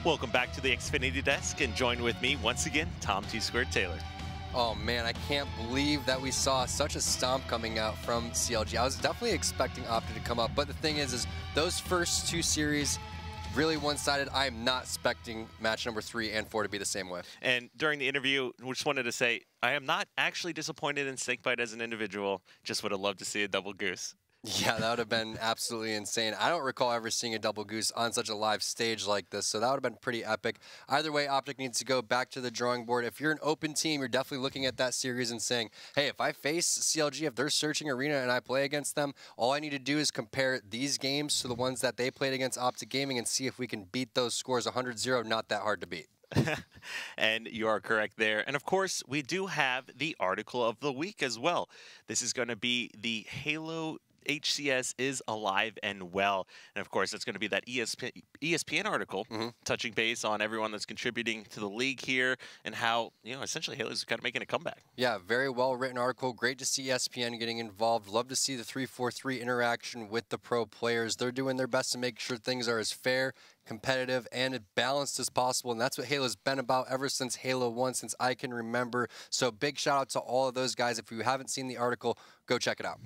Welcome back to the Xfinity Desk, and join with me once again, Tom T-Squared Taylor. Oh man, I can't believe that we saw such a stomp coming out from CLG. I was definitely expecting Optic to come up, but the thing is those first two series really one-sided. I am not expecting match number 3 and 4 to be the same way. And during the interview, we just wanted to say, I am not actually disappointed in Snakebite as an individual. Just would have loved to see a double goose. Yeah, that would have been absolutely insane. I don't recall ever seeing a double goose on such a live stage like this, so that would have been pretty epic. Either way, Optic needs to go back to the drawing board. If you're an open team, you're definitely looking at that series and saying, hey, if I face CLG, if they're searching Arena and I play against them, all I need to do is compare these games to the ones that they played against Optic Gaming and see if we can beat those scores 100-0. Not that hard to beat. And you are correct there. And of course, we do have the article of the week as well. This is going to be the Halo HCS is alive and well. And of course, it's going to be that ESPN article touching base on everyone that's contributing to the league here and how, you know, essentially Halo's kind of making a comeback. Yeah, very well written article. Great to see ESPN getting involved. Love to see the 3-4-3 interaction with the pro players. They're doing their best to make sure things are as fair, competitive, and as balanced as possible. And that's what Halo's been about ever since Halo 1, since I can remember. So big shout out to all of those guys. If you haven't seen the article, go check it out.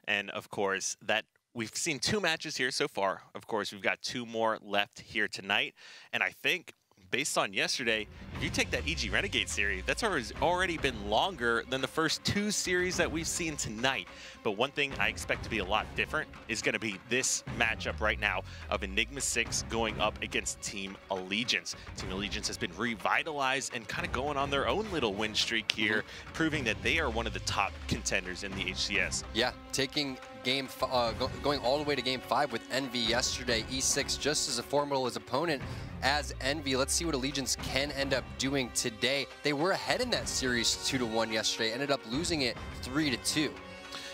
And of course, that we've seen 2 matches here so far. Of course, we've got 2 more left here tonight. And I think, based on yesterday, if you take that EG Renegade series, that's already been longer than the first 2 series that we've seen tonight. But one thing I expect to be a lot different is going to be this matchup right now of Enigma6 going up against Team Allegiance. Team Allegiance has been revitalized and kind of going on their own little win streak here, proving that they are one of the top contenders in the HCS. Yeah, taking going all the way to Game 5 with Envy yesterday. E6 just as a formidable as opponent as Envy. Let's see what Allegiance can end up doing today. They were ahead in that series 2-1 yesterday, ended up losing it 3-2.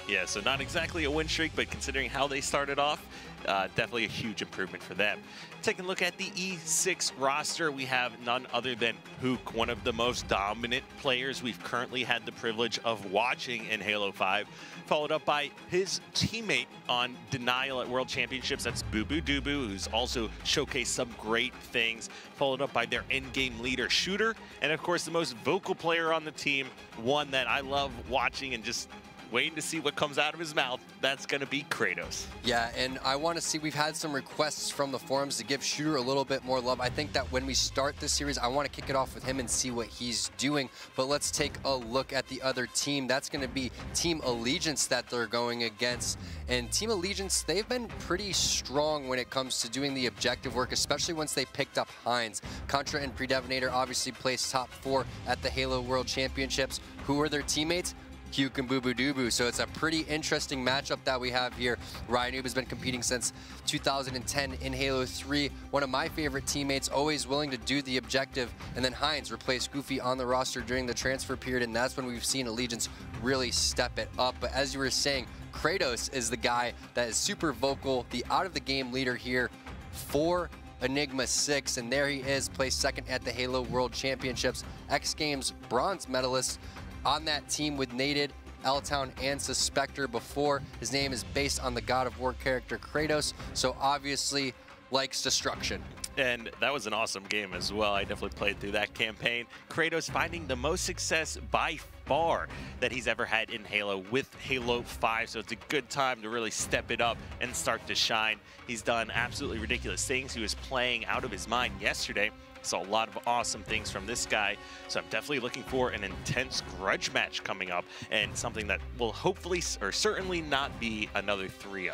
Yeah, so not exactly a win streak, but considering how they started off, definitely a huge improvement for them. Taking a look at the E6 roster, we have none other than Hook, one of the most dominant players we've currently had the privilege of watching in Halo 5, followed up by his teammate on Denial at World Championships, that's Boo Boo Doo-Boo, who's also showcased some great things, followed up by their in-game leader, Shooter, and of course the most vocal player on the team, one that I love watching and just waiting to see what comes out of his mouth. That's going to be Kratos. Yeah, and I want to see, we've had some requests from the forums to give Shooter a little bit more love. I think that when we start this series, I want to kick it off with him and see what he's doing. But let's take a look at the other team. That's going to be Team Allegiance that they're going against. And Team Allegiance, they've been pretty strong when it comes to doing the objective work, especially once they picked up Heinz. Contra and Predevinator obviously placed top 4 at the Halo World Championships. Who are their teammates? Huke and Boo Boo Doo-Boo. So it's a pretty interesting matchup that we have here. Ryanoob has been competing since 2010 in Halo 3. One of my favorite teammates, always willing to do the objective. And then Heinz replaced Goofy on the roster during the transfer period, and that's when we've seen Allegiance really step it up. But as you were saying, Kratos is the guy that is super vocal, the out-of-the-game leader here for Enigma6, and there he is, placed 2nd at the Halo World Championships. X Games bronze medalist on that team with Naded, L-Town, and Suspector before. His name is based on the God of War character Kratos, so obviously likes destruction. And that was an awesome game as well. I definitely played through that campaign. Kratos finding the most success by far that he's ever had in Halo with Halo 5, so it's a good time to really step it up and start to shine. He's done absolutely ridiculous things. He was playing out of his mind yesterday. Saw a lot of awesome things from this guy, so I'm definitely looking for an intense grudge match coming up and something that will hopefully or certainly not be another 3-0.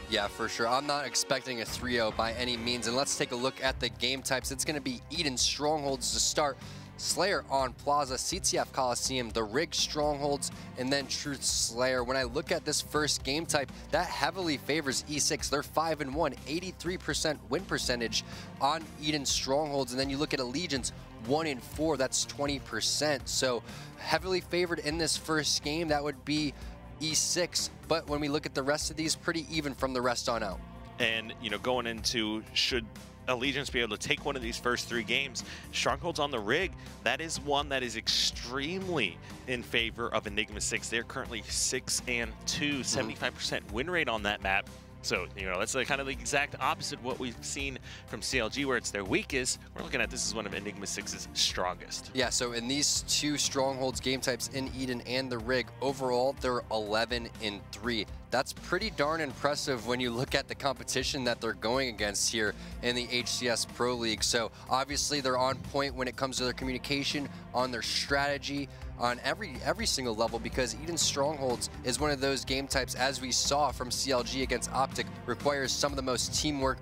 Yeah, for sure. I'm not expecting a 3-0 by any means. And let's take a look at the game types. It's going to be Eden Strongholds to start. Slayer on Plaza, CTF Coliseum, the Rig Strongholds, and then Truth Slayer. When I look at this first game type, that heavily favors E6. They're 5-1, 83% win percentage on Eden Strongholds. And then you look at Allegiance, 1-4, that's 20%. So heavily favored in this first game, that would be E6. But when we look at the rest of these, pretty even from the rest on out. And, you know, going into should Allegiance be able to take one of these first 3 games, Strongholds on the Rig, that is one that is extremely in favor of Enigma6. They're currently 6-2, 75% win rate on that map. So, you know, that's kind of the exact opposite of what we've seen from CLG, where it's their weakest. We're looking at this as one of Enigma6's strongest. Yeah, so in these two strongholds game types in Eden and the Rig, overall, they're 11-3. That's pretty darn impressive when you look at the competition that they're going against here in the HCS Pro League. So obviously they're on point when it comes to their communication, on their strategy, on every single level, because Eden Strongholds is one of those game types, as we saw from CLG against Optic, requires some of the most teamwork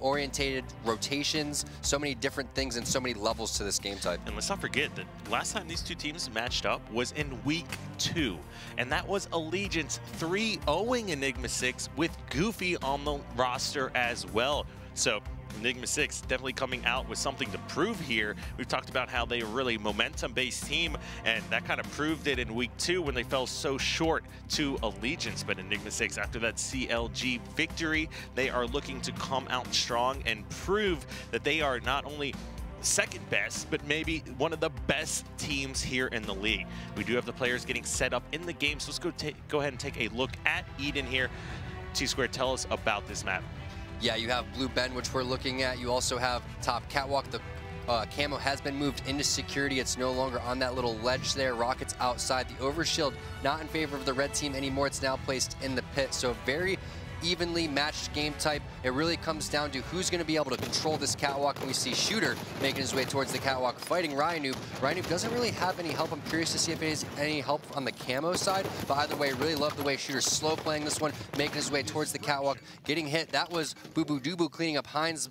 orientated rotations, so many different things and so many levels to this game type. And let's not forget that last time these two teams matched up was in Week 2, and that was Allegiance 3-0ing Enigma6 with Goofy on the roster as well. So Enigma6 definitely coming out with something to prove here. We've talked about how they're really momentum-based team, and that kind of proved it in Week 2 when they fell so short to Allegiance. But Enigma6, after that CLG victory, they are looking to come out strong and prove that they are not only second best, but maybe one of the best teams here in the league. We do have the players getting set up in the game, so let's go ahead and take a look at Eden here. T-Square, tell us about this map. Yeah, you have Blue Bend, which we're looking at. You also have top catwalk. The camo has been moved into security. It's no longer on that little ledge there. Rockets outside. The overshield not in favor of the red team anymore. It's now placed in the pit. So very evenly matched game type. It really comes down to who's going to be able to control this catwalk, and we see Shooter making his way towards the catwalk, fighting Ryanoob. Ryanoob doesn't really have any help. I'm curious to see if it is any help on the camo side, but either way, really love the way Shooter's slow playing this one, making his way towards the catwalk, getting hit. That was Boo Boo Doo Boo cleaning up Hines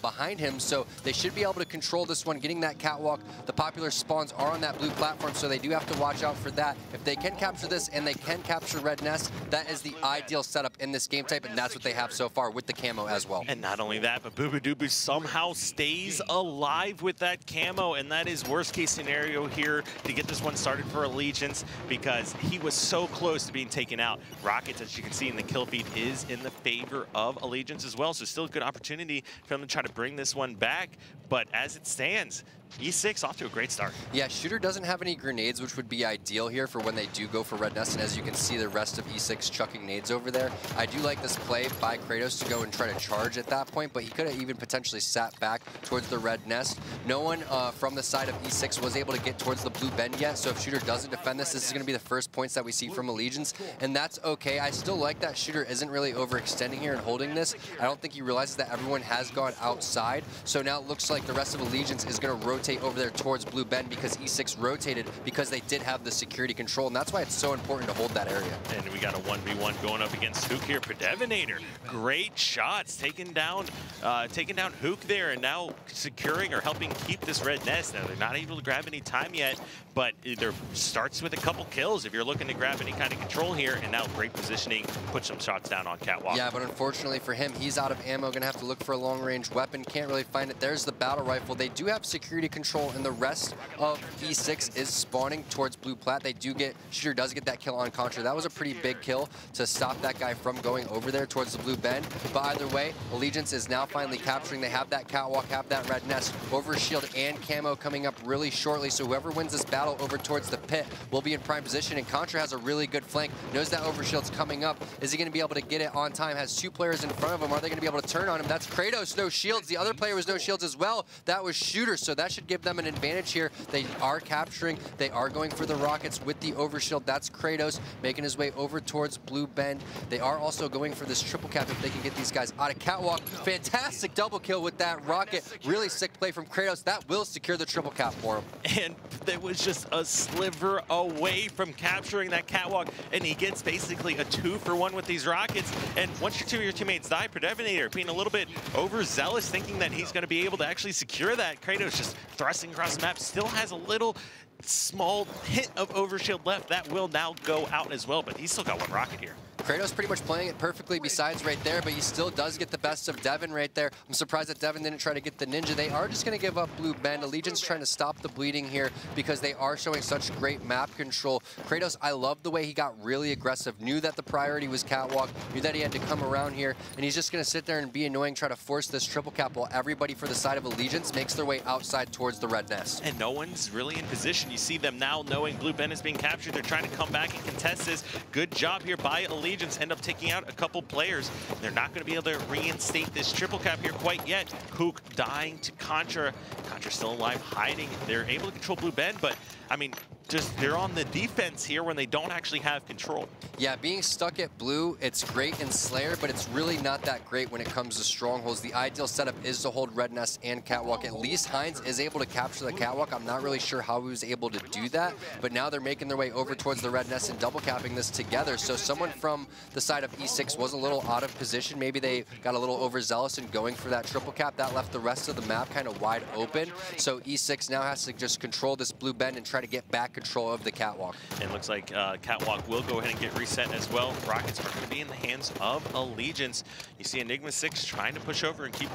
behind him, so they should be able to control this one, getting that catwalk. The popular spawns are on that blue platform, so they do have to watch out for that. If they can capture this and they can capture Red Nest, that is the ideal setup in this game type, and that's what they have so far with the camo as well. And not only that, but Boo Boo Doo Boo somehow stays alive with that camo, and that is worst case scenario here to get this one started for Allegiance, because he was so close to being taken out. Rockets, as you can see in the kill feed, is in the favor of Allegiance as well, so still a good opportunity for them to try to bring this one back. But as it stands, E6 off to a great start. Yeah, Shooter doesn't have any grenades, which would be ideal here for when they do go for Red Nest. And as you can see, the rest of E6 chucking nades over there. I do like this play by Kratos to go and try to charge at that point, but he could have even potentially sat back towards the Red Nest. No one from the side of E6 was able to get towards the Blue Bend yet, so if Shooter doesn't defend this, this is going to be the first points that we see from Allegiance, and that's okay. I still like that Shooter isn't really overextending here and holding this. I don't think he realizes that everyone has gone outside, so now it looks like the rest of Allegiance is going to rotate over there towards Blue Bend, because E6 rotated because they did have the security control, and that's why it's so important to hold that area. And we got a 1v1 going up against Hook here. Predevinator, great shots, taking down Hook there, and now securing or helping keep this Red Nest. Now they're not able to grab any time yet, but there starts with a couple kills if you're looking to grab any kind of control here, and now great positioning, put some shots down on catwalk. Yeah, but unfortunately for him, he's out of ammo, gonna have to look for a long-range weapon, can't really find it. There's the battle rifle. They do have security control, and the rest of E6 is spawning towards Blue Plat. They do get, Shooter does get that kill on Contra. That was a pretty big kill to stop that guy from going over there towards the Blue Bend. But either way, Allegiance is now finally capturing. They have that catwalk, have that Red Nest, overshield and camo coming up really shortly. So whoever wins this battle over towards the pit will be in prime position, and Contra has a really good flank, knows that overshield's coming up. Is he gonna be able to get it on time? Has two players in front of him. Are they gonna be able to turn on him? That's Kratos, no shields. The other player was no shields as well. That was Shooter, so that should give them an advantage here. They are capturing. They are going for the rockets with the overshield. That's Kratos making his way over towards Blue Bend. They are also going for this triple cap if they can get these guys out of catwalk. Fantastic double kill with that rocket. Really sick play from Kratos. That will secure the triple cap for him. And that was just a sliver away from capturing that catwalk, and he gets basically a 2-for-1 with these rockets. And once two of your teammates die, Predevinator being a little bit overzealous, thinking that he's going to be able to actually secure that. Kratos just thrusting across the map, still has a little small hit of overshield left. That will now go out as well, but he's still got one rocket here. Kratos pretty much playing it perfectly besides right there, but he still does get the best of Devin right there. I'm surprised that Devin didn't try to get the ninja. They are just going to give up Blue Bend. Allegiance trying to stop the bleeding here because they are showing such great map control. Kratos, I love the way he got really aggressive, knew that the priority was catwalk, knew that he had to come around here, and he's just going to sit there and be annoying, try to force this triple cap while everybody for the side of Allegiance makes their way outside towards the Red Nest. And no one's really in position. You see them now knowing Blue Bend is being captured. They're trying to come back and contest this. Good job here by Allegiance. Allegiance end up taking out a couple players. They're not going to be able to reinstate this triple cap here quite yet. Hook dying to Contra. Contra still alive, hiding. They're able to control Blue Ben, but I mean, just they're on the defense here when they don't actually have control. Yeah, being stuck at blue, it's great in Slayer, but it's really not that great when it comes to strongholds. The ideal setup is to hold Red Nest and Catwalk. At least Heinz is able to capture the Catwalk. I'm not really sure how he was able to do that, but now they're making their way over towards the Red Nest and double capping this together. So someone from the side of E6 was a little out of position. Maybe they got a little overzealous in going for that triple cap. That left the rest of the map kind of wide open. So E6 now has to just control this blue bend and try to get back control of the Catwalk. And it looks like Catwalk will go ahead and get reset as well. Rockets are going to be in the hands of Allegiance. You see Enigma6 trying to push over and keep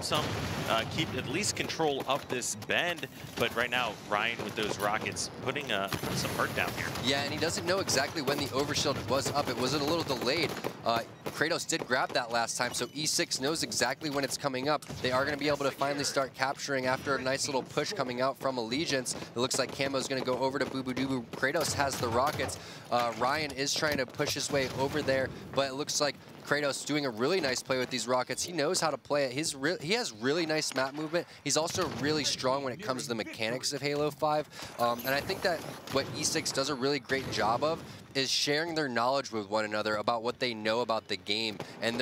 at least control of this bend. But right now, Ryan with those rockets putting some hurt down here. Yeah, and he doesn't know exactly when the overshield was up. It was a little delayed. Kratos did grab that last time, so E6 knows exactly when it's coming up. They are going to be able to finally start capturing after a nice little push coming out from Allegiance. It looks like Camo's going to go over to Boo Boo Doo Boo. Kratos has the rockets. Ryan is trying to push his way over there, but it looks like Kratos doing a really nice play with these rockets. He knows how to play it. He has really nice map movement. He's also really strong when it comes to the mechanics of Halo 5. And I think that what E6 does a really great job of is sharing their knowledge with one another about what they know about the game. And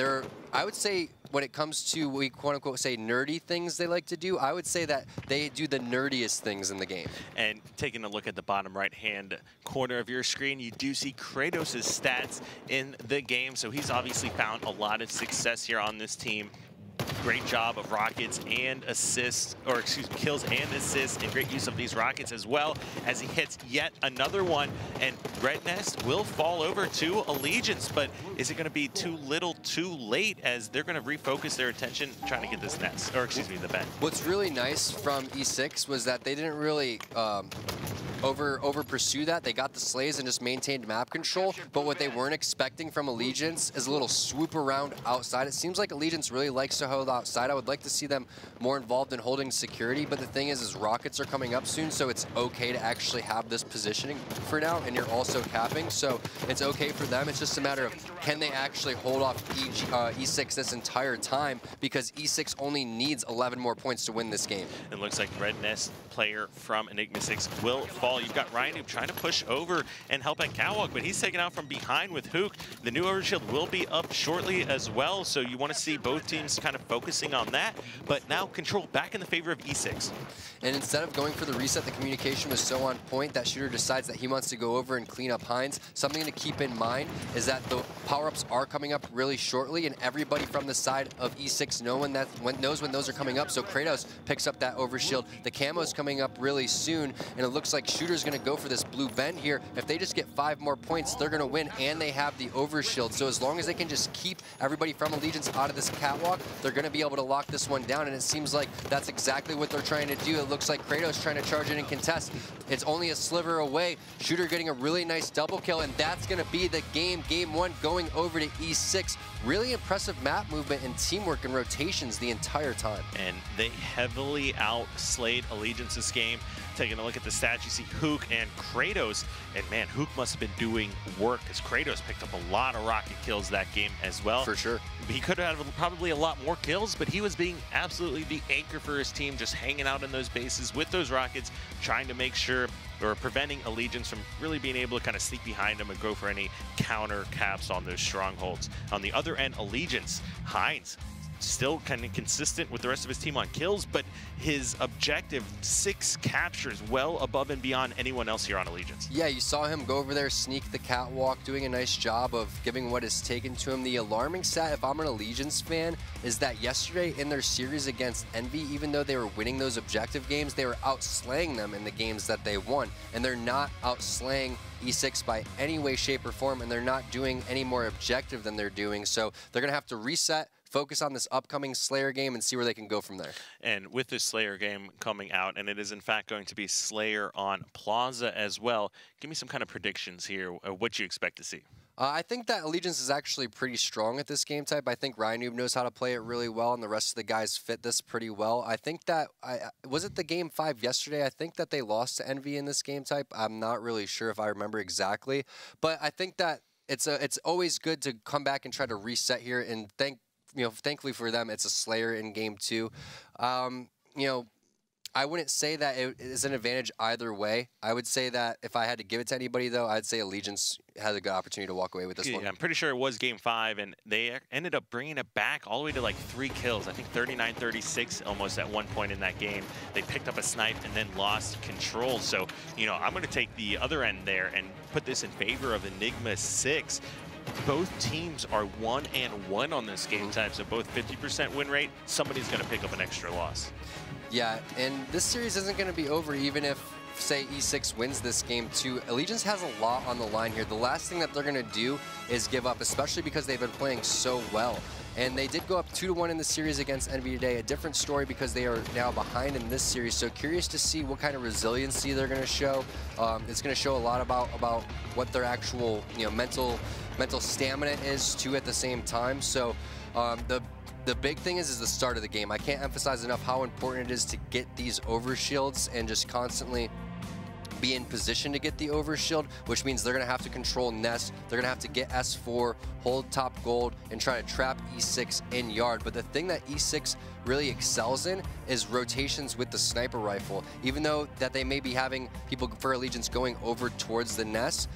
I would say, when it comes to what we quote-unquote say nerdy things they like to do, I would say that they do the nerdiest things in the game. And taking a look at the bottom right-hand corner of your screen, you do see Kratos' stats in the game. So he's obviously found a lot of success here on this team. Great job of rockets and assists, or excuse me, kills and assists, and great use of these rockets as well as he hits yet another one. And Red Nest will fall over to Allegiance, but is it going to be too little too late as they're going to refocus their attention trying to get this nest, or excuse me, the bend? What's really nice from E6 was that they didn't really over pursue that. They got the slays and just maintained map control, but what they weren't expecting from Allegiance is a little swoop around outside. It seems like Allegiance really likes to hold outside. I would like to see them more involved in holding security, but the thing is rockets are coming up soon, so it's okay to actually have this positioning for now, and you're also capping, so it's okay for them. It's just a matter of can they actually hold off E6 this entire time, because E6 only needs 11 more points to win this game. It looks like Red Nest player from Enigma6 will fall. You've got Ryan Noob trying to push over and help at Catwalk, but he's taken out from behind with Hook. The new overshield will be up shortly as well, so you want to see both teams kind of focusing on that, but now control back in the favor of E6. And instead of going for the reset, the communication was so on point that Shooter decides that he wants to go over and clean up Heinz. Something to keep in mind is that the power-ups are coming up really shortly, and everybody from the side of E6 knows when those are coming up, so Kratos picks up that overshield. The camo's coming up really soon, and it looks like Shooter's going to go for this blue bend here. If they just get 5 more points, they're going to win, and they have the overshield. So as long as they can just keep everybody from Allegiance out of this Catwalk, they're going to be able to lock this one down, and it seems like that's exactly what they're trying to do. It looks like Kratos trying to charge in and contest. It's only a sliver away. Shooter getting a really nice double kill, and that's going to be the game. Game 1 going over to E6. Really impressive map movement and teamwork and rotations the entire time. And they heavily outslayed Allegiance's game. Taking a look at the stats, you see Hook and Kratos, and man, Hook must have been doing work because Kratos picked up a lot of rocket kills that game as well. For sure. He could have had probably a lot more kills, but he was being absolutely the anchor for his team, just hanging out in those bases with those rockets, trying to make sure, or preventing Allegiance from really being able to kind of sneak behind them and go for any counter caps on those strongholds. On the other end, Allegiance, Heinz, still kind of consistent with the rest of his team on kills, but his objective, 6 captures, well above and beyond anyone else here on Allegiance. Yeah, you saw him go over there, sneak the catwalk, doing a nice job of giving what is taken to him. The alarming stat, if I'm an Allegiance fan, is that yesterday in their series against Envy, even though they were winning those objective games, they were outslaying them in the games that they won, and they're not outslaying E6 by any way, shape, or form, and they're not doing any more objective than they're doing, so they're going to have to reset, focus on this upcoming Slayer game, and see where they can go from there. And with this Slayer game coming out, and it is in fact going to be Slayer on Plaza as well, give me some kind of predictions here, what you expect to see. I think that Allegiance is actually pretty strong at this game type. I think Ryan Noob knows how to play it really well, and the rest of the guys fit this pretty well. I think that, was it the game 5 yesterday? I think that they lost to Envy in this game type. I'm not really sure if I remember exactly, but I think that it's always good to come back and try to reset here, and thankfully for them, it's a Slayer in game 2. I wouldn't say that it is an advantage either way. I would say that if I had to give it to anybody, though, I'd say Allegiance has a good opportunity to walk away with this one. I'm pretty sure it was game 5, and they ended up bringing it back all the way to like 3 kills. I think 39-36 almost at one point in that game. They picked up a snipe and then lost control. So, I'm going to take the other end there and put this in favor of Enigma6. Both teams are 1-1 on this game time, so both 50% win rate. Somebody's going to pick up an extra loss. Yeah, and this series isn't going to be over even if, say, E6 wins this game too. Allegiance has a lot on the line here. The last thing that they're going to do is give up, especially because they've been playing so well. And they did go up 2-1 in the series against Envy today. A different story because they are now behind in this series. So curious to see what kind of resiliency they're going to show. It's going to show a lot about what their actual mental stamina is too at the same time. So the big thing is the start of the game. I can't emphasize enough how important it is to get these overshields and just constantly be in position to get the overshield, which means they're going to have to control Nest. They're going to have to get S4, hold top gold, and try to trap E6 in yard. But the thing that E6 really excels in is rotations with the sniper rifle. Even though that they may be having people for Allegiance going over towards the Nest,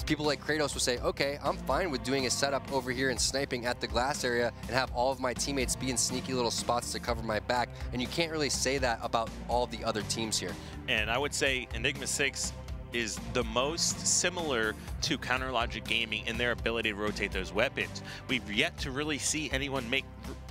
people like Kratos will say, okay, I'm fine with doing a setup over here and sniping at the glass area and have all of my teammates be in sneaky little spots to cover my back. And you can't really say that about all the other teams here. And I would say Enigma6 is the most similar to Counterlogic Gaming in their ability to rotate those weapons. We've yet to really see anyone make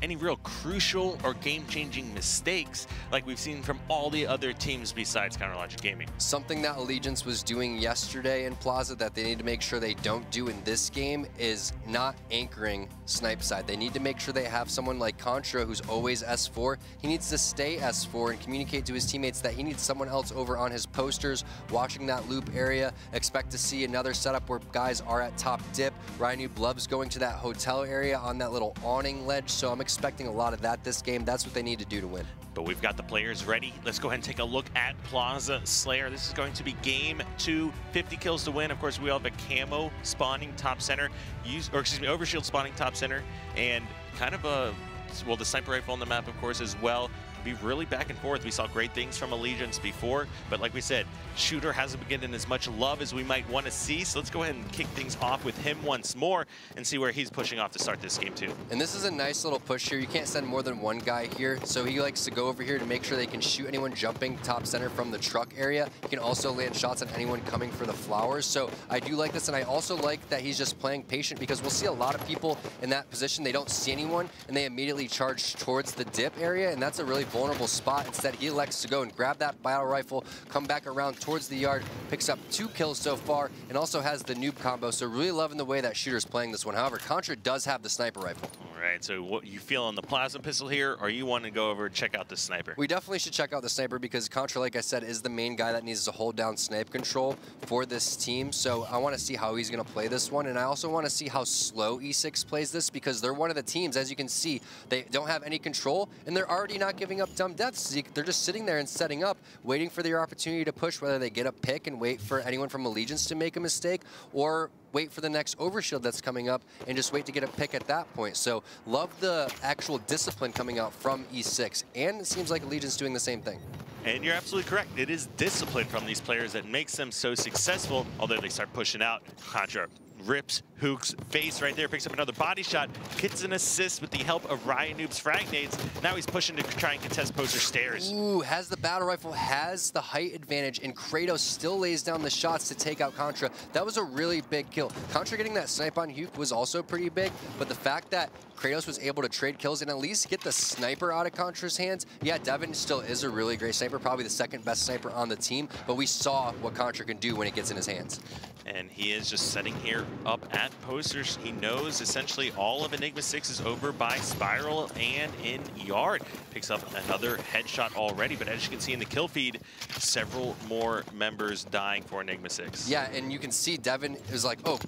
any real crucial or game-changing mistakes like we've seen from all the other teams besides Counterlogic Gaming. Something that Allegiance was doing yesterday in Plaza that they need to make sure they don't do in this game is not anchoring snipe side. They need to make sure they have someone like Contra who's always S4. He needs to stay S4 and communicate to his teammates that he needs someone else over on his posters watching that loop area. Expect to see another setup where guys are at top dip. Ryan loves going to that hotel area on that little awning ledge, so I'm expecting a lot of that this game. That's what they need to do to win. But we've got the players ready. Let's go ahead and take a look at Plaza Slayer. This is going to be game 2, 50 kills to win. Of course, we all have a camo spawning top center, overshield spawning top center, and kind of the sniper rifle on the map, of course, as well. Be really back and forth. We saw great things from Allegiance before, but like we said, Shooter hasn't been getting as much love as we might want to see, so let's go ahead and kick things off with him once more and see where he's pushing off to start this game too. And this is a nice little push here. You can't send more than one guy here, so he likes to go over here to make sure they can shoot anyone jumping top center from the truck area. He can also land shots on anyone coming for the flowers, so I do like this, and I also like that he's just playing patient because we'll see a lot of people in that position. They don't see anyone, and they immediately charge towards the dip area, and that's a really vulnerable spot. Instead, he elects to go and grab that battle rifle, come back around towards the yard, picks up 2 kills so far, and also has the noob combo. So really loving the way that Shooter's playing this one. However, Contra does have the sniper rifle. All right, so what you feel on the plasma pistol here, or you want to go over and check out the sniper? We definitely should check out the sniper because Contra, like I said, is the main guy that needs to hold down snipe control for this team. So I want to see how he's going to play this one, and I also want to see how slow E6 plays this because they're one of the teams, as you can see, they don't have any control, and they're already not giving up dumb deaths. They're just sitting there and setting up, waiting for their opportunity to push, whether they get a pick and wait for anyone from Allegiance to make a mistake, or wait for the next overshield that's coming up and just wait to get a pick at that point. So love the actual discipline coming out from E6, and it seems like Allegiance doing the same thing. And you're absolutely correct. It is discipline from these players that makes them so successful, although they start pushing out. Contra rips Hook's face right there, picks up another body shot, gets an assist with the help of Ryan Noob's frag nades. Now he's pushing to try and contest poster stairs. Ooh, has the battle rifle, has the height advantage, and Kratos still lays down the shots to take out Contra. That was a really big kill. Contra getting that snipe on Hook was also pretty big, but the fact that Kratos was able to trade kills and at least get the sniper out of Contra's hands. Yeah, Devin still is a really great sniper, probably the second best sniper on the team, but we saw what Contra can do when it gets in his hands. And he is just setting here up at posters. He knows essentially all of Enigma6 is over by Spiral and in yard. Picks up another headshot already, but as you can see in the kill feed, several more members dying for Enigma6. Yeah, and you can see Devin is like, oh,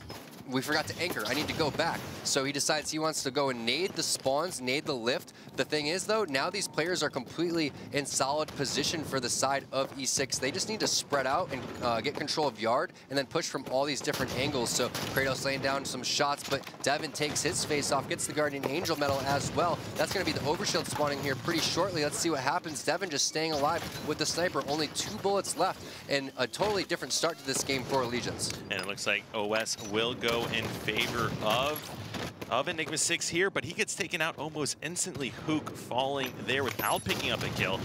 we forgot to anchor. I need to go back. So he decides he wants to go and nade the spawns, nade the lift. The thing is, though, now these players are completely in solid position for the side of E6. They just need to spread out and get control of yard and then push from all these different angles. So Kratos laying down some shots, but Devin takes his face off, gets the Guardian Angel medal as well. That's going to be the overshield spawning here pretty shortly. Let's see what happens. Devin just staying alive with the sniper. Only 2 bullets left and a totally different start to this game for Allegiance. And it looks like OS will go in favor of Enigma6 here, but he gets taken out almost instantly. Hook falling there without picking up a kill.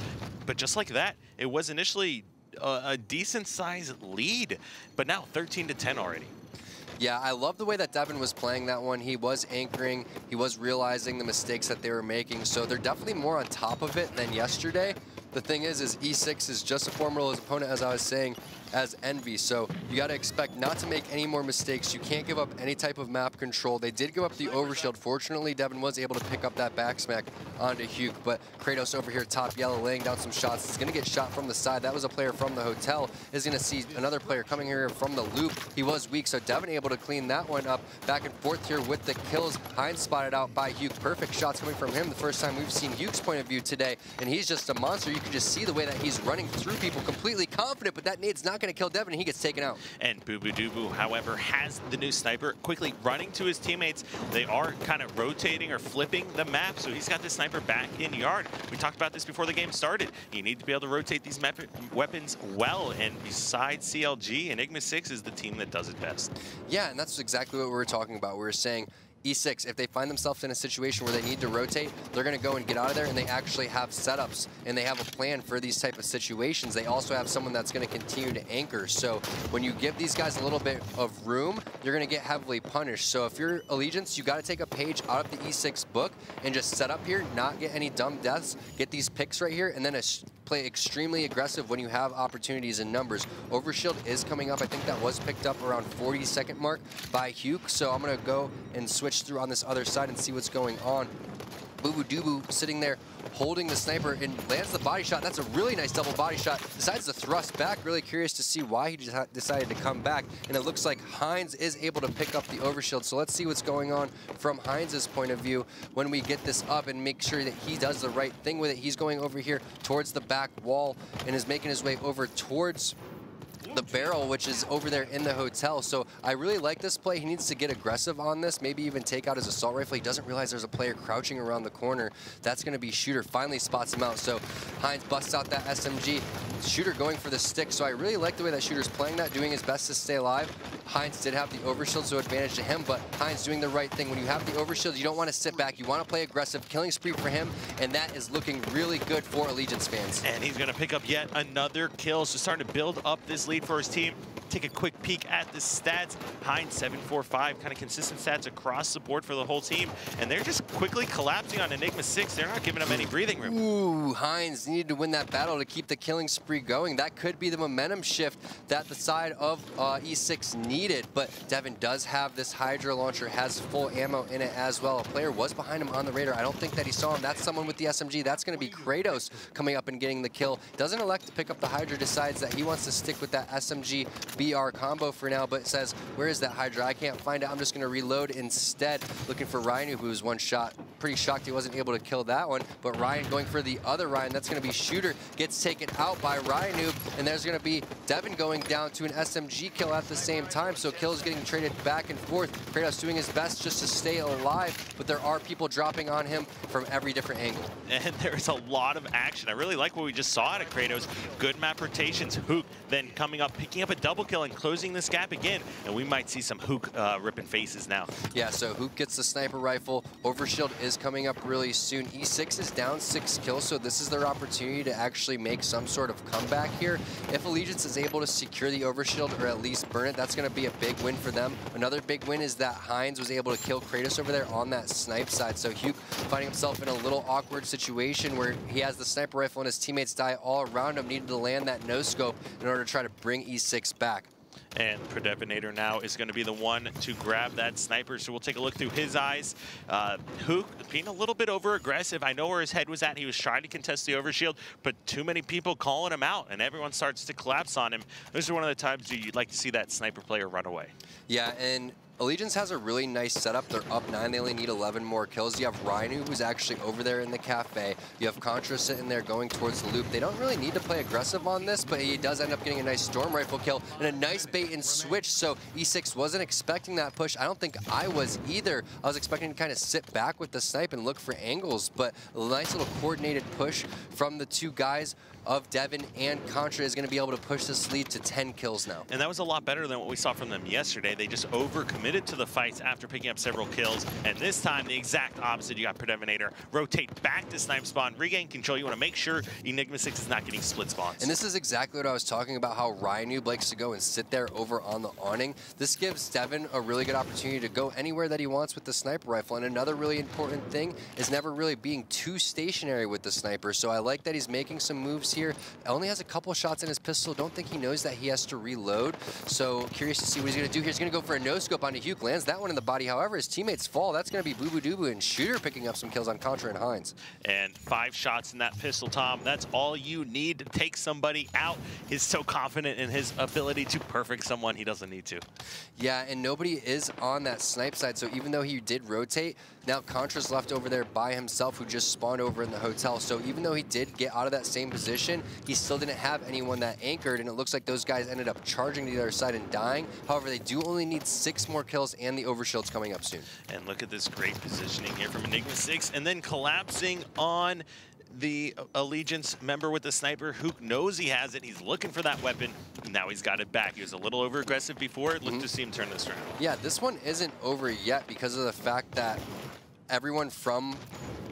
But just like that, it was initially a decent-sized lead, but now 13-10 already. Yeah, I love the way that Devin was playing that one. He was anchoring. He was realizing the mistakes that they were making. So they're definitely more on top of it than yesterday. The thing is E6 is just a formidable opponent, as I was saying, as Envy. So you got to expect not to make any more mistakes. You can't give up any type of map control. They did give up the overshield. Fortunately, Devin was able to pick up that back smack onto Hugh, but Kratos over here, top yellow, laying down some shots. He's going to get shot from the side. That was a player from the hotel. Is going to see another player coming here from the loop. He was weak, so Devin able to clean that one up. Back and forth here with the kills. Hines spotted out by Hugh. Perfect shots coming from him. The first time we've seen Hugh's point of view today, and he's just a monster. You can just see the way that he's running through people, completely confident, but that nade's not going to kill Devin, and he gets taken out. And Boo Boo Doo, however, has the new sniper, quickly running to his teammates. They are kind of rotating or flipping the map, so he's got the sniper back in yard. We talked about this before the game started. You need to be able to rotate these weapons well, and besides CLG, Enigma6 is the team that does it best. Yeah, and that's exactly what we were talking about. We were saying E6, if they find themselves in a situation where they need to rotate, they're going to go and get out of there, and they actually have setups, and they have a plan for these type of situations. They also have someone that's going to continue to anchor. So when you give these guys a little bit of room, you're going to get heavily punished. So if you're Allegiance, you got to take a page out of the E6 book and just set up here, not get any dumb deaths, get these picks right here, and then play extremely aggressive when you have opportunities in numbers. Overshield is coming up. I think that was picked up around 40-second mark by Hugh. So I'm going to go and switch through on this other side and see what's going on. Boo Boo Doo sitting there holding the sniper and lands the body shot. That's a really nice double body shot. Decides to thrust back. Really curious to see why he decided to come back. And it looks like Hines is able to pick up the overshield. So let's see what's going on from Hines' point of view when we get this up and make sure that he does the right thing with it. He's going over here towards the back wall and is making his way over towards the barrel, which is over there in the hotel. So I really like this play. He needs to get aggressive on this, maybe even take out his assault rifle. He doesn't realize there's a player crouching around the corner. That's going to be Shooter. Finally spots him out. So Hines busts out that SMG. Shooter going for the stick. So I really like the way that Shooter's playing that, doing his best to stay alive. Hines did have the overshield, so advantage to him, but Hines doing the right thing. When you have the overshield, you don't want to sit back. You want to play aggressive. Killing spree for him, and that is looking really good for Allegiance fans. And he's going to pick up yet another kill. So starting to build up this lead for his team. Take a quick peek at the stats. Hines 745, kind of consistent stats across the board for the whole team. And they're just quickly collapsing on Enigma6. They're not giving them any breathing room. Ooh, Hines needed to win that battle to keep the killing spree going. That could be the momentum shift that the side of E6 needed. But Devin does have this Hydra launcher, has full ammo in it as well. A player was behind him on the radar. I don't think that he saw him. That's someone with the SMG. That's going to be Kratos coming up and getting the kill. Doesn't elect to pick up the Hydra, decides that he wants to stick with that SMG BR combo for now, but says, where is that Hydra? I can't find it. I'm just going to reload instead. Looking for Ryan, who was one shot. Pretty shocked he wasn't able to kill that one, but Ryan going for the other Ryan. That's going to be Shooter. Gets taken out by Ryan, and there's going to be Devin going down to an SMG kill at the same time, so kills getting traded back and forth. Kratos doing his best just to stay alive, but there are people dropping on him from every different angle. And there's a lot of action. I really like what we just saw out of Kratos. Good map rotations. Hook then coming up, picking up a double kill and closing this gap again, and we might see some Hook ripping faces now. Yeah, so Hook gets the sniper rifle. Overshield is coming up really soon. E6 is down 6 kills, so this is their opportunity to actually make some sort of comeback here. If Allegiance is able to secure the overshield or at least burn it, that's going to be a big win for them. Another big win is that Hines was able to kill Kratos over there on that snipe side. So Hugh finding himself in a little awkward situation where he has the sniper rifle and his teammates die all around him, needed to land that no-scope in order to try to bring E6 back. And Predevinator now is going to be the one to grab that sniper, so we'll take a look through his eyes. Hook being a little bit over-aggressive. I know where his head was at. He was trying to contest the overshield, but too many people calling him out, and everyone starts to collapse on him. Those are one of the times you'd like to see that sniper player run away. Yeah, and Allegiance has a really nice setup. They're up 9. They only need 11 more kills. You have Rhino, who's actually over there in the cafe. You have Contra sitting there going towards the loop. They don't really need to play aggressive on this, but he does end up getting a nice Storm Rifle kill and a nice bait and switch. So E6 wasn't expecting that push. I don't think I was either. I was expecting to kind of sit back with the snipe and look for angles, but a nice little coordinated push from the two guys of Devin and Contra is going to be able to push this lead to 10 kills now. And that was a lot better than what we saw from them yesterday. They just overcommitted to the fights after picking up several kills. And this time, the exact opposite. You got Predominator rotate back to snipe spawn, regain control. You want to make sure Enigma6 is not getting split spawns. And this is exactly what I was talking about, how Ryanoob likes to go and sit there over on the awning. This gives Devin a really good opportunity to go anywhere that he wants with the sniper rifle. And another really important thing is never really being too stationary with the sniper. So I like that he's making some moves here. Only has a couple shots in his pistol. Don't think he knows that he has to reload. So curious to see what he's going to do here. He's going to go for a no-scope onto Huke. Lands that one in the body. However, his teammates fall. That's going to be Boo Boo Doo and Shooter picking up some kills on Contra and Hines. And 5 shots in that pistol, Tom. That's all you need to take somebody out. He's so confident in his ability to perfect someone he doesn't need to. Yeah, and nobody is on that snipe side. So even though he did rotate, now Contra's left over there by himself, who just spawned over in the hotel. So even though he did get out of that same position, he still didn't have anyone that anchored, and it looks like those guys ended up charging to the other side and dying. However, they do only need 6 more kills, and the overshield's coming up soon. And look at this great positioning here from Enigma6, and then collapsing on the Allegiance member with the sniper. Who knows he has it. He's looking for that weapon. Now he's got it back. He was a little over aggressive before. Look to see him turn this around. Yeah, this one isn't over yet because of the fact that everyone from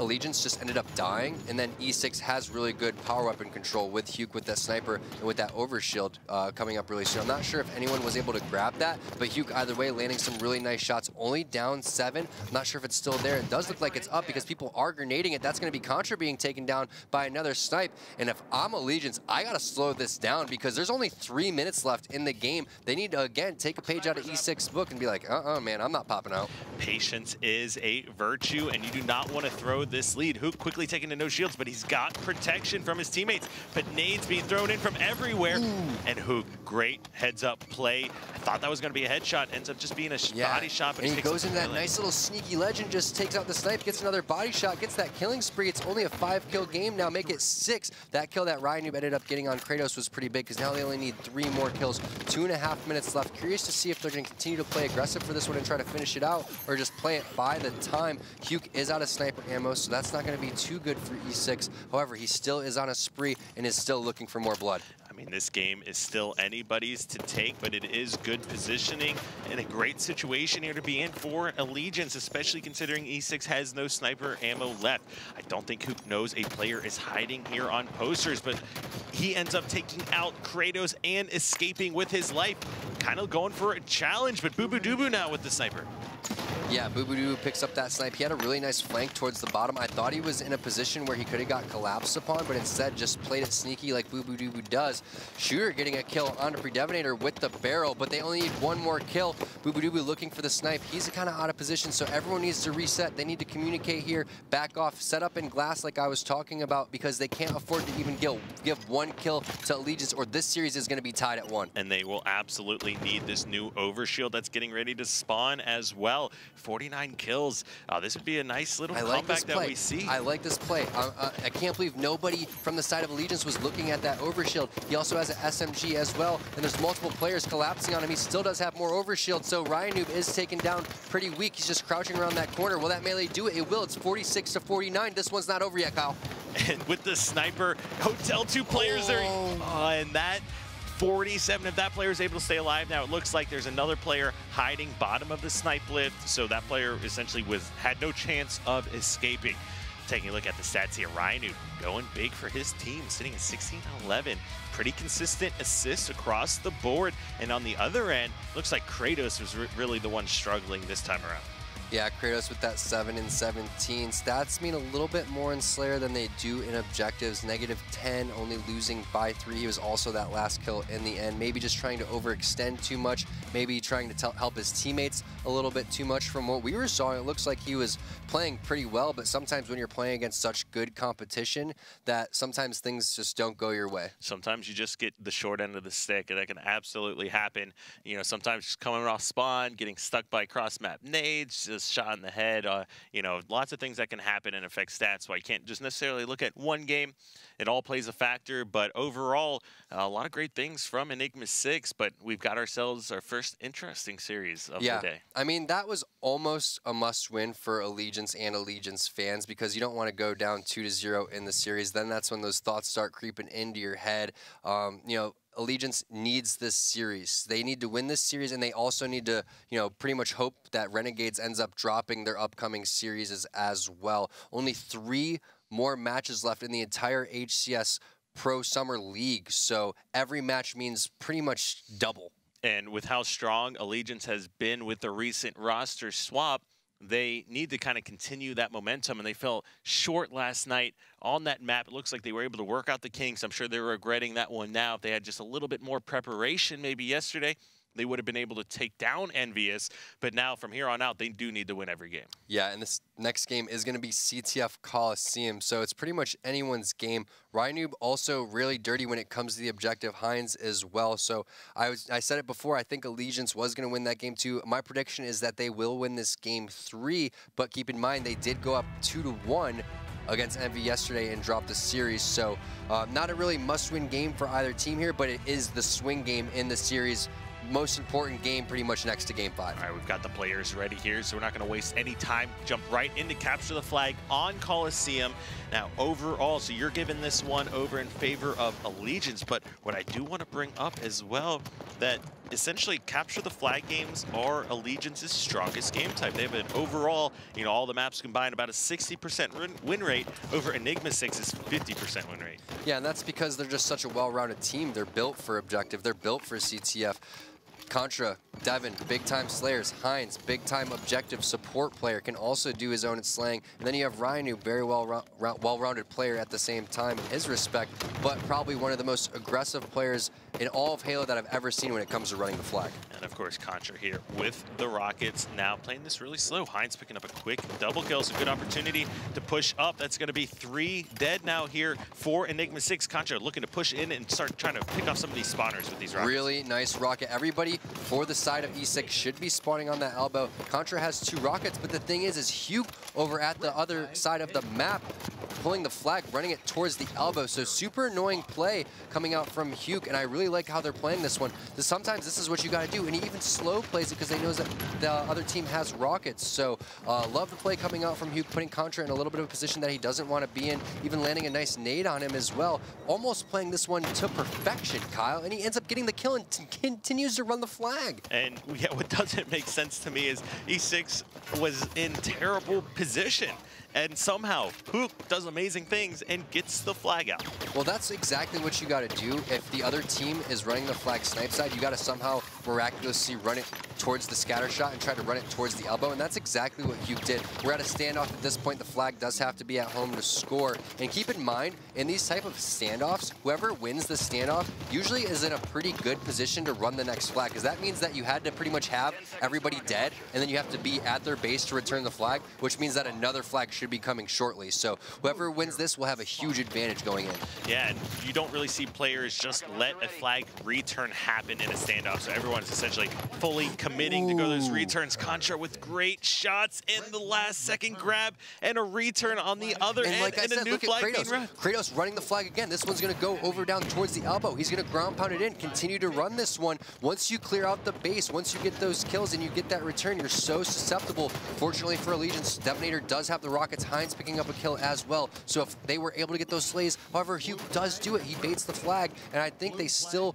Allegiance just ended up dying, and then E6 has really good power weapon control with Huke with that sniper and with that overshield coming up really soon. I'm not sure if anyone was able to grab that, but Huke either way landing some really nice shots. Only down 7. I'm not sure if it's still there. It does look like it's up because people are grenading it. That's going to be Contra being taken down by another snipe. And if I'm Allegiance, I got to slow this down because there's only 3 minutes left in the game. They need to, again, take a page out of E6's book and be like, man, I'm not popping out. Patience is a virtue, and you do not want to throw this lead. Huke quickly taking to no shields, but he's got protection from his teammates. But nades being thrown in from everywhere. And Huke, great heads-up play. I thought that was going to be a headshot. Ends up just being a body shot. But and he goes into that nice little sneaky legend, just takes out the snipe, gets another body shot, gets that killing spree. It's only a 5-kill game now. Make it 6. That kill that Ryanoob ended up getting on Kratos was pretty big because now they only need 3 more kills. 2.5 minutes left. Curious to see if they're going to continue to play aggressive for this one and try to finish it out, or just play it by the time. Huke is out of sniper ammo, so that's not going to be too good for E6. However, he still is on a spree and is still looking for more blood. I mean, this game is still anybody's to take, but it is good positioning and a great situation here to be in for Allegiance, especially considering E6 has no sniper ammo left. I don't think Huke knows a player is hiding here on posters, but he ends up taking out Kratos and escaping with his life. Kind of going for a challenge, but Boo Boo Doo Boo now with the sniper. Yeah, Boo Boo Doo picks up that snipe. He had a really nice flank towards the bottom. I thought he was in a position where he could have got collapsed upon, but instead just played it sneaky like Boo Boo Doo Boo does. Shooter getting a kill onto Predominator with the barrel, but they only need 1 more kill. Boo Boo Doo Boo looking for the snipe. He's kind of out of position, so everyone needs to reset. They need to communicate here, back off, set up in glass like I was talking about, because they can't afford to even give 1 kill to Allegiance, or this series is going to be tied at 1. And they will absolutely need this new overshield that's getting ready to spawn as well. 49 kills. This would be a nice little comeback that we see. I like this play. I can't believe nobody from the side of Allegiance was looking at that overshield. He also has an SMG as well, and there's multiple players collapsing on him. He still does have more overshield, so Ryanoob is taken down pretty weak. He's just crouching around that corner. Will that melee do it? It will. It's 46 to 49. This one's not over yet, Kyle. And with the sniper, Hotel 2 players there. And that 47, if that player is able to stay alive. Now it looks like there's another player hiding bottom of the snipe lift, so that player essentially had no chance of escaping. Taking a look at the stats here, Ryanoob going big for his team, sitting at 16 and 11. Pretty consistent assists across the board. And on the other end, looks like Kratos was really the one struggling this time around. Yeah, Kratos with that 7 and 17. Stats mean a little bit more in Slayer than they do in objectives. -10, only losing by 3. He was also that last kill in the end. Maybe just trying to overextend too much. Maybe trying to help his teammates a little bit too much. From what we were saw, it looks like he was playing pretty well, but sometimes when you're playing against such good competition, that sometimes things just don't go your way. Sometimes you just get the short end of the stick, and that can absolutely happen. You know, sometimes just coming off spawn, getting stuck by cross-map nades, just shot in the head. You know, lots of things that can happen and affect stats. So I can't just necessarily look at one game. It all plays a factor, but overall, a lot of great things from Enigma6, but we've got ourselves our first interesting series of the day. I mean, that was almost a must-win for Allegiance and Allegiance fans because you don't want to go down 2-0 in the series. Then that's when those thoughts start creeping into your head. You know, Allegiance needs this series. They need to win this series, and they also need to, you know, pretty much hope that Renegades ends up dropping their upcoming series as well. Only 3 more matches left in the entire HCS Pro Summer League, so every match means pretty much double. And with how strong Allegiance has been with the recent roster swap, they need to kind of continue that momentum, and they fell short last night on that map. It looks like they were able to work out the kinks. I'm sure they're regretting that one now. If they had just a little bit more preparation maybe yesterday, they would have been able to take down Envious, but now from here on out, they do need to win every game. Yeah, and this next game is going to be CTF Coliseum, so it's pretty much anyone's game. Rynoob also really dirty when it comes to the objective, Heinz as well. So I said it before, I think Allegiance was going to win that game too. My prediction is that they will win this game 3, but keep in mind they did go up 2-1 against Envy yesterday and dropped the series. So not a really must-win game for either team here, but it is the swing game in the series. Most important game pretty much next to game 5. All right, we've got the players ready here, so we're not going to waste any time. Jump right into capture the flag on Coliseum. Now, overall, so you're giving this one over in favor of Allegiance, but what I do want to bring up as well, that essentially capture the flag games are Allegiance's strongest game type. They have an overall, you know, all the maps combined, about a 60% win rate over Enigma6's 50% win rate. Yeah, and that's because they're just such a well-rounded team. They're built for objective. They're built for CTF. Contra, Devin, big-time Slayers. Heinz, big-time objective support player, can also do his own at slaying. And then you have Rynoob, very well-rounded player at the same time in his respect, but probably one of the most aggressive players in all of Halo that I've ever seen when it comes to running the flag. And of course, Contra here with the Rockets, now playing this really slow. Heinz picking up a quick double kill, so good opportunity to push up. That's going to be 3 dead now here for Enigma6. Contra looking to push in and start trying to pick off some of these spawners with these Rockets. Really nice rocket. Everybody for the side of E6 should be spawning on that elbow. Contra has 2 rockets, but the thing is Hugh over at the other side of the map pulling the flag, running it towards the elbow. So super annoying play coming out from Hugh, and I really like how they're playing this one. Sometimes this is what you got to do, and he even slow plays it because they knows that the other team has rockets. So love the play coming out from Hugh, putting Contra in a little bit of a position that he doesn't want to be in, even landing a nice nade on him as well. Almost playing this one to perfection, Kyle, and he ends up getting the kill and continues to run the flag. And yeah, what doesn't make sense to me is E6 was in terrible position, and somehow Hook does amazing things and gets the flag out. Well, that's exactly what you got to do. If the other team is running the flag snipe side, you got to somehow miraculously run it towards the scatter shot and try to run it towards the elbow, and that's exactly what Hugh did. We're at a standoff at this point. The flag does have to be at home to score. And keep in mind, in these type of standoffs, whoever wins the standoff usually is in a pretty good position to run the next flag, because that means that you had to pretty much have everybody dead, and then you have to be at their base to return the flag, which means that another flag should be coming shortly. So whoever wins this will have a huge advantage going in. Yeah, and you don't really see players just let a flag return happen in a standoff, so everyone's essentially fully committing to go those returns. Contra with great shots in the last second grab, and a return on the other end, like I said, a new look at flag Kratos. being run. Kratos running the flag again. This one's going to go over down towards the elbow. He's going to ground pound it in, continue to run this one. Once you clear out the base, once you get those kills and you get that return, you're so susceptible. Fortunately for Allegiance, Devonator does have the rockets. Heinz picking up a kill as well. So if they were able to get those slays, however, Hugh does do it. He baits the flag, and I think they still,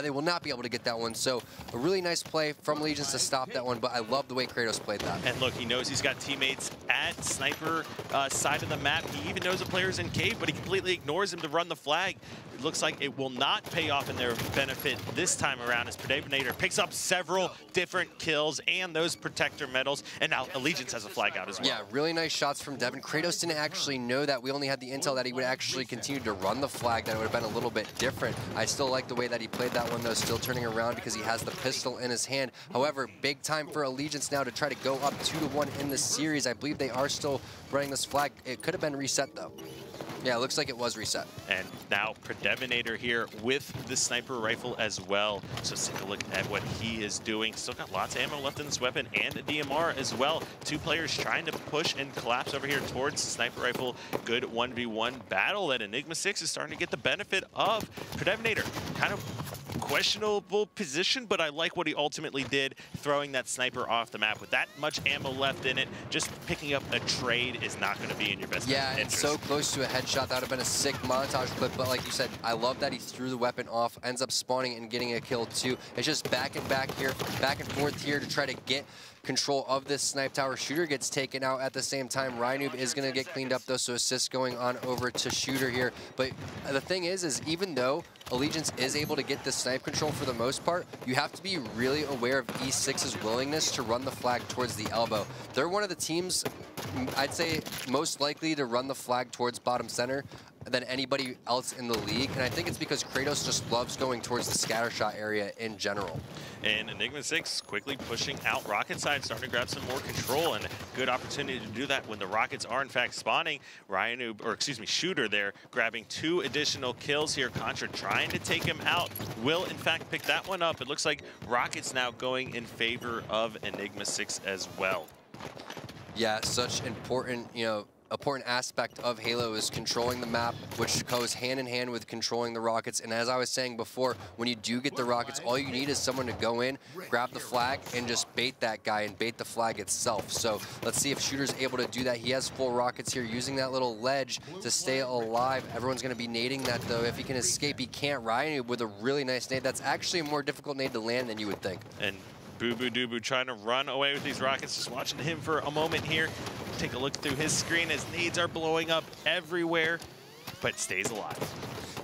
they will not be able to get that one. So a really nice play from Allegiance to stop that one, but I love the way Kratos played that. And look, he knows he's got teammates at sniper side of the map. He even knows a player's in cave, but he completely ignores him to run the flag. looks like it will not pay off in their benefit this time around as Predator picks up several different kills and those protector medals, and now Allegiance has a flag out as well. Yeah, really nice shots from Devin. Kratos didn't actually know that. We only had the intel that he would actually continue to run the flag, that it would have been a little bit different. I still like the way that he played that one, though, still turning around because he has the pistol in his hand. However, big time for Allegiance now to try to go up 2-1 in the series. I believe they are still running this flag. It could have been reset, though. Yeah, it looks like it was reset. And now Predator here with the sniper rifle as well. So let's take a look at what he is doing. Still got lots of ammo left in this weapon and a DMR as well. Two players trying to push and collapse over here towards the sniper rifle. Good 1v1 battle that Enigma6 is starting to get the benefit of. Predator kind of questionable position, but I like what he ultimately did, throwing that sniper off the map. With that much ammo left in it, just picking up a trade is not going to be in your best interest. Yeah, it's so close to a headshot. That would have been a sick montage clip, but like you said, I love that he threw the weapon off, ends up spawning and getting a kill too. It's just back and forth here to try to get control of this snipe tower. Shooter gets taken out at the same time. Rynoob is going to get cleaned up though, so assist going on over to Shooter here. But the thing is even though Allegiance is able to get the snipe control for the most part, you have to be really aware of E6's willingness to run the flag towards the elbow. They're one of the teams, I'd say, most likely to run the flag towards bottom center than anybody else in the league, and I think it's because Kratos just loves going towards the scatter shot area in general. And Enigma6 quickly pushing out rocket side, starting to grab some more control, and good opportunity to do that when the rockets are in fact spawning. Shooter there grabbing 2 additional kills here. Contra trying to take him out, will in fact pick that one up. It looks like rockets now going in favor of Enigma6 as well. Yeah, such important, important aspect of Halo is controlling the map, which goes hand in hand with controlling the rockets. And as I was saying before, when you do get the rockets, all you need is someone to go in, grab the flag, and just bait that guy and bait the flag itself. So let's see if Shooter's able to do that. He has full rockets here, using that little ledge to stay alive. Everyone's going to be nading that, though. If he can escape, he can't. Ryan with a really nice nade. That's actually a more difficult nade to land than you would think. And Boo Boo Doo Boo trying to run away with these rockets. Just watching him for a moment here. Take a look through his screen as nades are blowing up everywhere, but stays alive.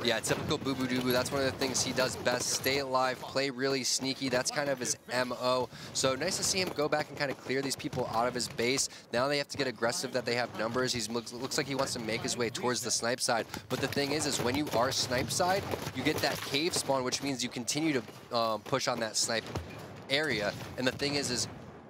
Yeah, typical Boo Boo Doo Boo. That's one of the things he does best. Stay alive, play really sneaky. That's kind of his MO. So nice to see him go back and kind of clear these people out of his base. Now they have to get aggressive that they have numbers. He looks like he wants to make his way towards the snipe side. But the thing is when you are snipe side, you get that cave spawn, which means you continue to push on that snipe area. And the thing is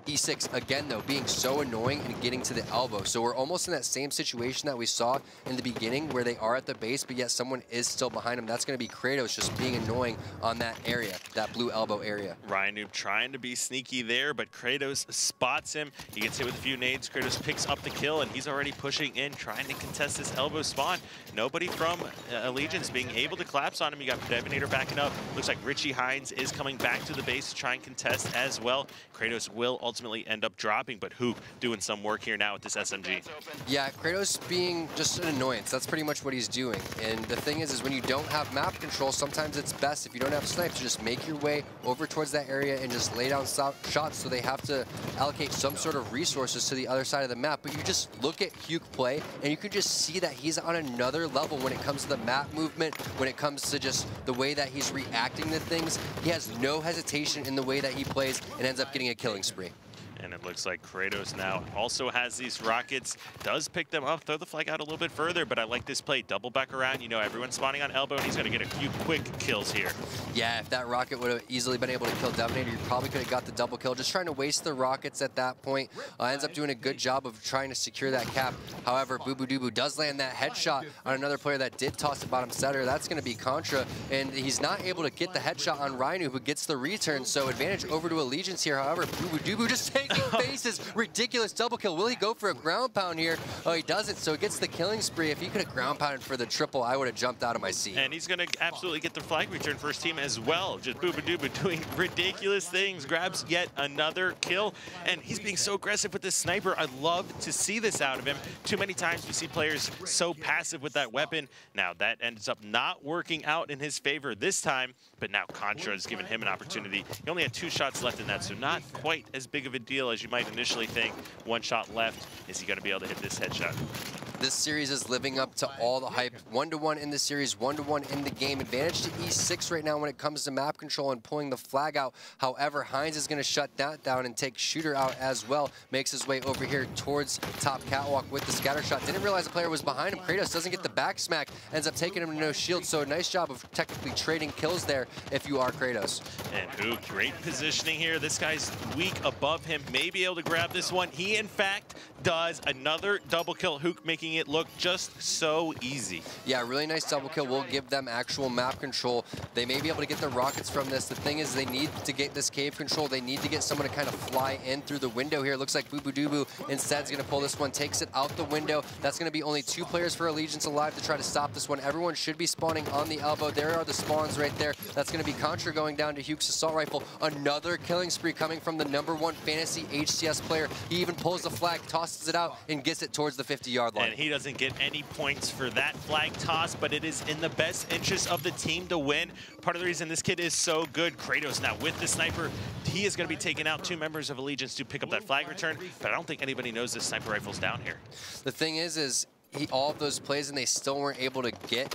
E6, again, though, being so annoying and getting to the elbow. So we're almost in that same situation that we saw in the beginning where they are at the base, but yet someone is still behind them. That's going to be Kratos just being annoying on that area, that blue elbow area. Rynoob trying to be sneaky there, but Kratos spots him. He gets hit with a few nades. Kratos picks up the kill, and he's already pushing in, trying to contest this elbow spawn. Nobody from Allegiance being able to collapse on him. You got Predator backing up. Looks like Richie Hines is coming back to the base to try and contest as well. Kratos will ultimately end up dropping, but Hoop doing some work here now with this SMG. Yeah, Kratos being just an annoyance. That's pretty much what he's doing. And the thing is when you don't have map control, sometimes it's best if you don't have snipes to just make your way over towards that area and just lay down shots, so they have to allocate some sort of resources to the other side of the map. But you just look at Hugh play, and you can just see that he's on another level when it comes to the map movement, when it comes to just the way that he's reacting to things. He has no hesitation in the way that he plays and ends up getting a killing spree. And it looks like Kratos now also has these rockets, does pick them up, throw the flag out a little bit further, but I like this play. Double back around, everyone's spawning on elbow, and he's going to get a few quick kills here. Yeah, if that rocket would have easily been able to kill Devastator, you probably could have got the double kill. Just trying to waste the rockets at that point. Ends up doing a good job of trying to secure that cap. However, Boo Boo Doo Boo does land that headshot on another player that did toss the bottom center. That's going to be Contra, and he's not able to get the headshot on Rynoob, who gets the return, so advantage over to Allegiance here. However, Boo Boo Doo Boo just taking faces. Ridiculous double kill. Will he go for a ground pound here? Oh, he doesn't, so he gets the killing spree. If he could have ground pounded for the triple, I would have jumped out of my seat. And he's going to absolutely get the flag return for his team as well. Just Boo Boo Doo Boo doing ridiculous things. Grabs yet another kill, and he's being so aggressive with this sniper. I love to see this out of him. Too many times we see players so passive with that weapon. Now, that ends up not working out in his favor this time, but now Contra has given him an opportunity. He only had 2 shots left in that, so not quite as big of a deal as you might initially think. 1 shot left. Is he going to be able to hit this headshot? This series is living up to all the hype. 1-1 in the series, 1-1 in the game. Advantage to E6 right now when it comes to map control and pulling the flag out. However, Heinz is going to shut that down and take Shooter out as well. Makes his way over here towards top catwalk with the scatter shot. Didn't realize the player was behind him. Kratos doesn't get the back smack. Ends up taking him to no shield. So a nice job of technically trading kills there if you are Kratos. And who, great positioning here. This guy's weak above him, may be able to grab this one. He, in fact, does another double kill. Hook making it look just so easy. Yeah, really nice double kill. We'll give them actual map control. They may be able to get the rockets from this. The thing is, they need to get this cave control. They need to get someone to kind of fly in through the window here. It looks like Bubudubu instead is going to pull this one, takes it out the window. That's going to be only 2 players for Allegiance alive to try to stop this one. Everyone should be spawning on the elbow. There are the spawns right there. That's going to be Contra going down to Hughes' assault rifle. Another killing spree coming from the #1 fantasy HCS player. He even pulls the flag, tosses it out, and gets it towards the 50-yard line. And he doesn't get any points for that flag toss, but it is in the best interest of the team to win. Part of the reason this kid is so good, Kratos now with the sniper, he is going to be taking out 2 members of Allegiance to pick up that flag return, but I don't think anybody knows this sniper rifle's down here. The thing is all of those plays and they still weren't able to get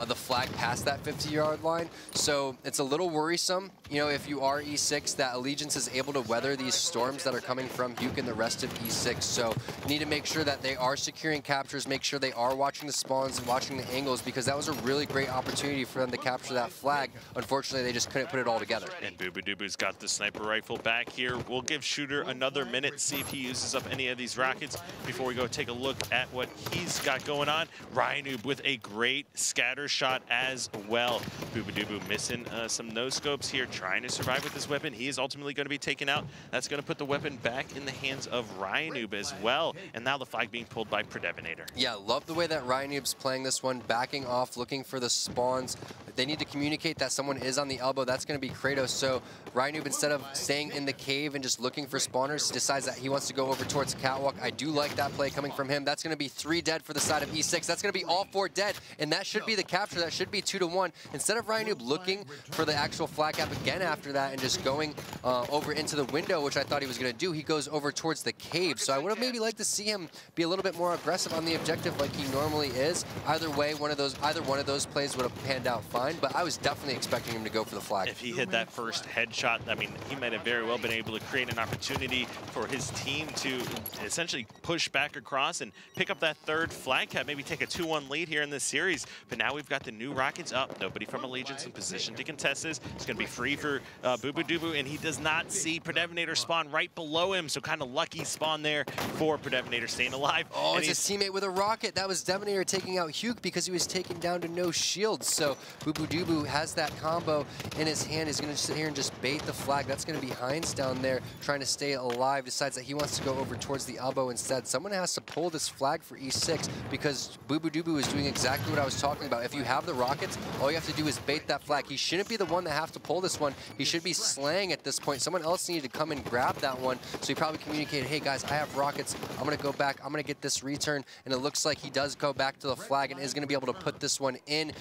the flag past that 50-yard line. So it's a little worrisome, you know, if you are E6, that Allegiance is able to weather these storms that are coming from Huke and the rest of E6. So you need to make sure that they are securing captures, make sure they are watching the spawns and watching the angles, because that was a really great opportunity for them to capture that flag. Unfortunately, they just couldn't put it all together. And Bubudubu's got the sniper rifle back here. We'll give Shooter another minute, see if he uses up any of these rockets before we go take a look at what he's got going on. Ryanoob with a great scatter shot as well. Bubudubu missing some no-scopes here, trying to survive with this weapon. He is ultimately going to be taken out. That's going to put the weapon back in the hands of Ryanoob as well. And now the flag being pulled by Predevinator. Yeah, love the way that Ryanoob's playing this one, backing off, looking for the spawns. They need to communicate that someone is on the elbow. That's going to be Kratos. So Ryanoob, instead of staying in the cave and just looking for spawners, decides that he wants to go over towards catwalk. I do like that play coming from him. That's going to be 3 dead for the side of E6. That's going to be all 4 dead, and that should be the capture. That should be 2-1. Instead of Ryanoob looking for the actual flag cap again after that and just going over into the window, which I thought he was going to do, he goes over towards the cave. So I would have maybe liked to see him be a little bit more aggressive on the objective like he normally is. Either way, either one of those plays would have panned out fine, but I was definitely expecting him to go for the flag. If he hit that first headshot, I mean, he might have very well been able to create an opportunity for his team to essentially push back across and pick up that 3rd flag cap, maybe take a 2-1 lead here in this series. But now we've got the new rockets up. Nobody from Allegiance in position to contest this. It's going to be free for Bubudubu, and he does not see Predevinator spawn right below him. So kind of lucky spawn there for Predevinator staying alive. Oh, it's his teammate with a rocket. That was Devinator taking out Huke because he was taken down to no shield. So Bubudubu has that combo in his hand. He's going to sit here and just bait the flag. That's going to be Heinz down there trying to stay alive. Decides that he wants to go over towards the elbow instead. Someone has to pull this flag for E6 because Bubudubu is doing exactly what I was talking about. If you have the rockets, all you have to do is bait that flag. He shouldn't be the one that have to pull this one. He should be slaying at this point. Someone else needed to come and grab that one. So he probably communicated, hey guys, I have rockets. I'm going to go back. I'm going to get this return. And it looks like he does go back to the flag and is going to be able to put this one in.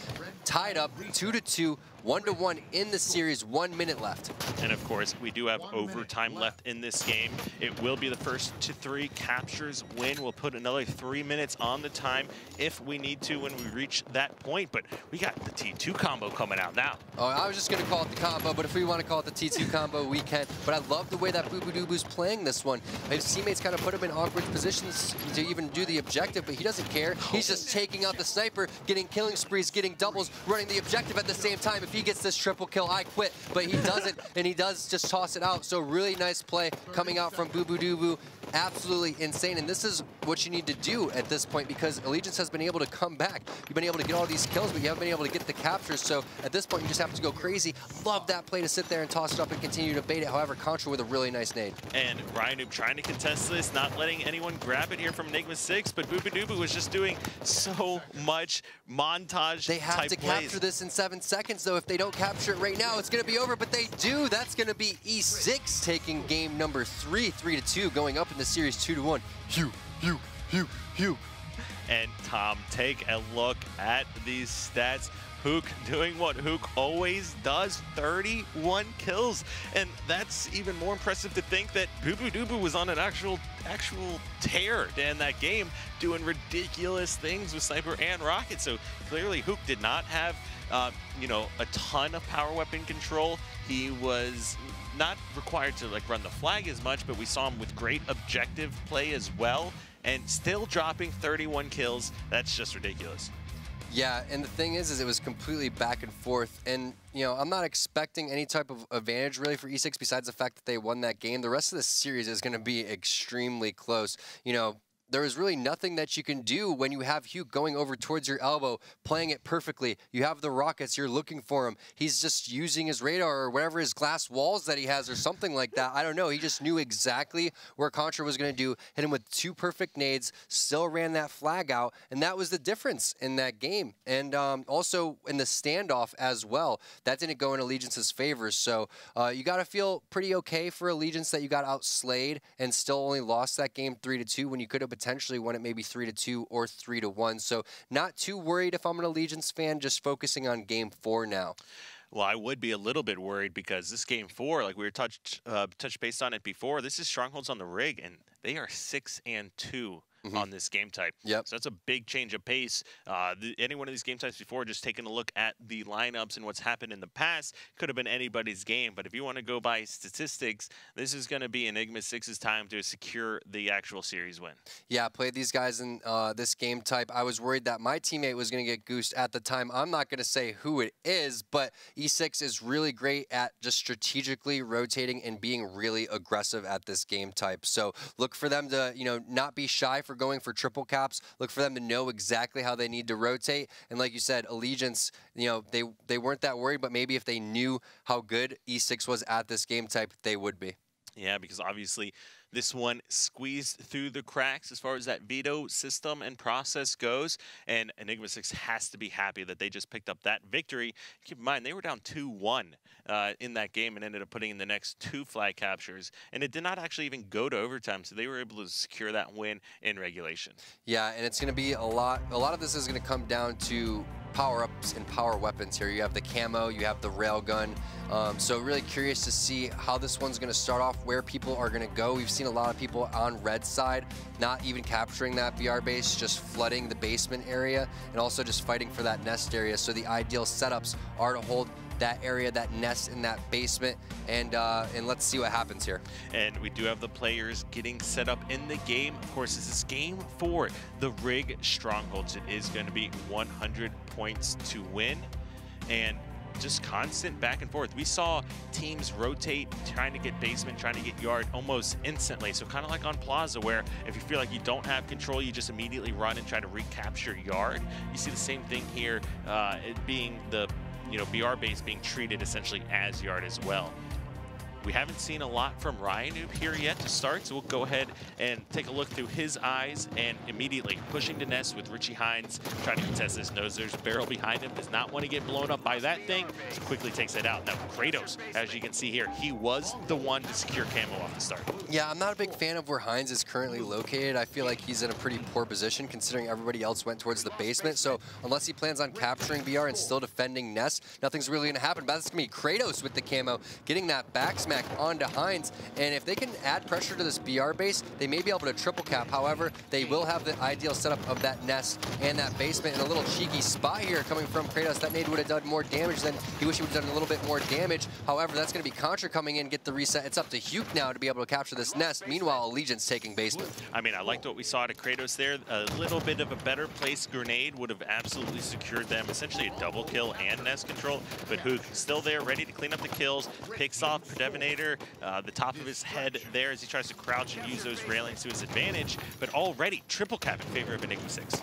Tied up 2-2. 1-1 in the series, 1 minute left. And of course, we do have overtime left in this game. It will be the first to 3 captures win. We'll put another 3 minutes on the time if we need to when we reach that point. But we got the T2 combo coming out now. Oh, I was just going to call it the combo, but if we want to call it the T2 combo, we can. But I love the way that Bubudubu's playing this one. His teammates kind of put him in awkward positions to even do the objective, but he doesn't care. He's just taking out the sniper, getting killing sprees, getting doubles, running the objective at the same time. If he gets this triple kill, I quit, but he doesn't, and he does just toss it out. So really nice play coming out from Bubudubu. Absolutely insane, and this is what you need to do at this point because Allegiance has been able to come back. You've been able to get all these kills, but you haven't been able to get the captures, so at this point you just have to go crazy. Love that play to sit there and toss it up and continue to bait it. However, Contra with a really nice nade. And Ryanoob trying to contest this, not letting anyone grab it here from Enigma6, but Bubudubu was just doing so much montage. They have to capture this in 7 seconds, though. If they don't capture it right now, it's going to be over, but they do. That's going to be E6 taking game number 3, 3-2, going up in the series 2-1. And Tom, take a look at these stats. Hook doing what Hook always does, 31 kills. And that's even more impressive to think that Bubu was on an actual tear in that game, doing ridiculous things with Sniper and Rocket. So clearly Hook did not have you know, a ton of power weapon control. He was not required to like run the flag as much, but we saw him with great objective play as well, and still dropping 31 kills. That's just ridiculous. Yeah, and the thing is it was completely back and forth, and you know, I'm not expecting any type of advantage really for E6 besides the fact that they won that game. The rest of the series is going to be extremely close. You know, there is really nothing that you can do when you have Hugh going over towards your elbow, playing it perfectly. You have the rockets, you're looking for him. He's just using his radar or whatever, his glass walls that he has or something like that. I don't know. He just knew exactly where Contra was going to do, hit him with 2 perfect nades, still ran that flag out, and that was the difference in that game. And also in the standoff as well, that didn't go in Allegiance's favor. So you got to feel pretty okay for Allegiance that you got outslayed and still only lost that game 3-2 when you could have potentially won it maybe 3-2 or 3-1. So not too worried if I'm an Allegiance fan, just focusing on game 4 now. Well, I would be a little bit worried because this game 4, like we were touched based on it before, this is Strongholds on the rig, and they are 6-2. On this game type. Yep. So that's a big change of pace. Any one of these game types before, just taking a look at the lineups and what's happened in the past, could have been anybody's game. But if you want to go by statistics, this is going to be Enigma6's time to secure the actual series win. Yeah, I played these guys in this game type. I was worried that my teammate was going to get goosed at the time. I'm not going to say who it is, but E6 is really great at just strategically rotating and being really aggressive at this game type. So look for them to, you know, not be shy for going for triple caps. Look for them to know exactly how they need to rotate. And like you said, Allegiance, you know, they weren't that worried, but maybe if they knew how good E6 was at this game type, they would be. Yeah, because obviously this one squeezed through the cracks as far as that veto system and process goes, and Enigma6 has to be happy that they just picked up that victory. Keep in mind, they were down 2-1 in that game and ended up putting in the next 2 flag captures, and it did not actually even go to overtime, so they were able to secure that win in regulation. Yeah, and it's going to be a lot of this is going to come down to power-ups and power weapons here. You have the camo, you have the railgun. So really curious to see how this one's going to start off, where people are going to go. We've seen a lot of people on red side not even capturing that BR base, just flooding the basement area and also just fighting for that nest area. So the ideal setups are to hold that area, that nest in that basement, and let's see what happens here. And we do have the players getting set up in the game. Of course, this is game 4, the Rig Strongholds. It is going to be 100 points to win, and just constant back and forth. We saw teams rotate, trying to get basement, trying to get yard almost instantly. So kind of like on Plaza, where if you feel like you don't have control, you just immediately run and try to recapture yard. You see the same thing here, it being the BR base being treated essentially as yard as well. We haven't seen a lot from Ryan here yet to start, so we'll go ahead and take a look through his eyes, and immediately pushing to nest with Richie Hines, trying to contest this. Knows there's a barrel behind him, does not want to get blown up by that thing, so quickly takes it out. Now Kratos, as you can see here, he was the one to secure camo off the start. Yeah, I'm not a big fan of where Hines is currently located. I feel like he's in a pretty poor position considering everybody else went towards the basement. So unless he plans on capturing BR and still defending nest, nothing's really going to happen. But that's going to be Kratos with the camo, getting that back smack onto Hines, and if they can add pressure to this BR base, they may be able to triple cap. However, they will have the ideal setup of that nest and that basement in a little cheeky spot here coming from Kratos. That nade would have done more damage than he wish he would have done a little bit more damage. However, that's going to be Contra coming in, get the reset. It's up to Hugh now to be able to capture this nest. Meanwhile, Allegiance taking basement. I mean, I liked what we saw to Kratos there. A little bit of a better placed grenade would have absolutely secured them essentially a double kill and nest control, but Hook still there, ready to clean up the kills, picks off Predeminator, the top of his head there as he tries to crouch and use those railings to his advantage, but already triple cap in favor of Enigma6.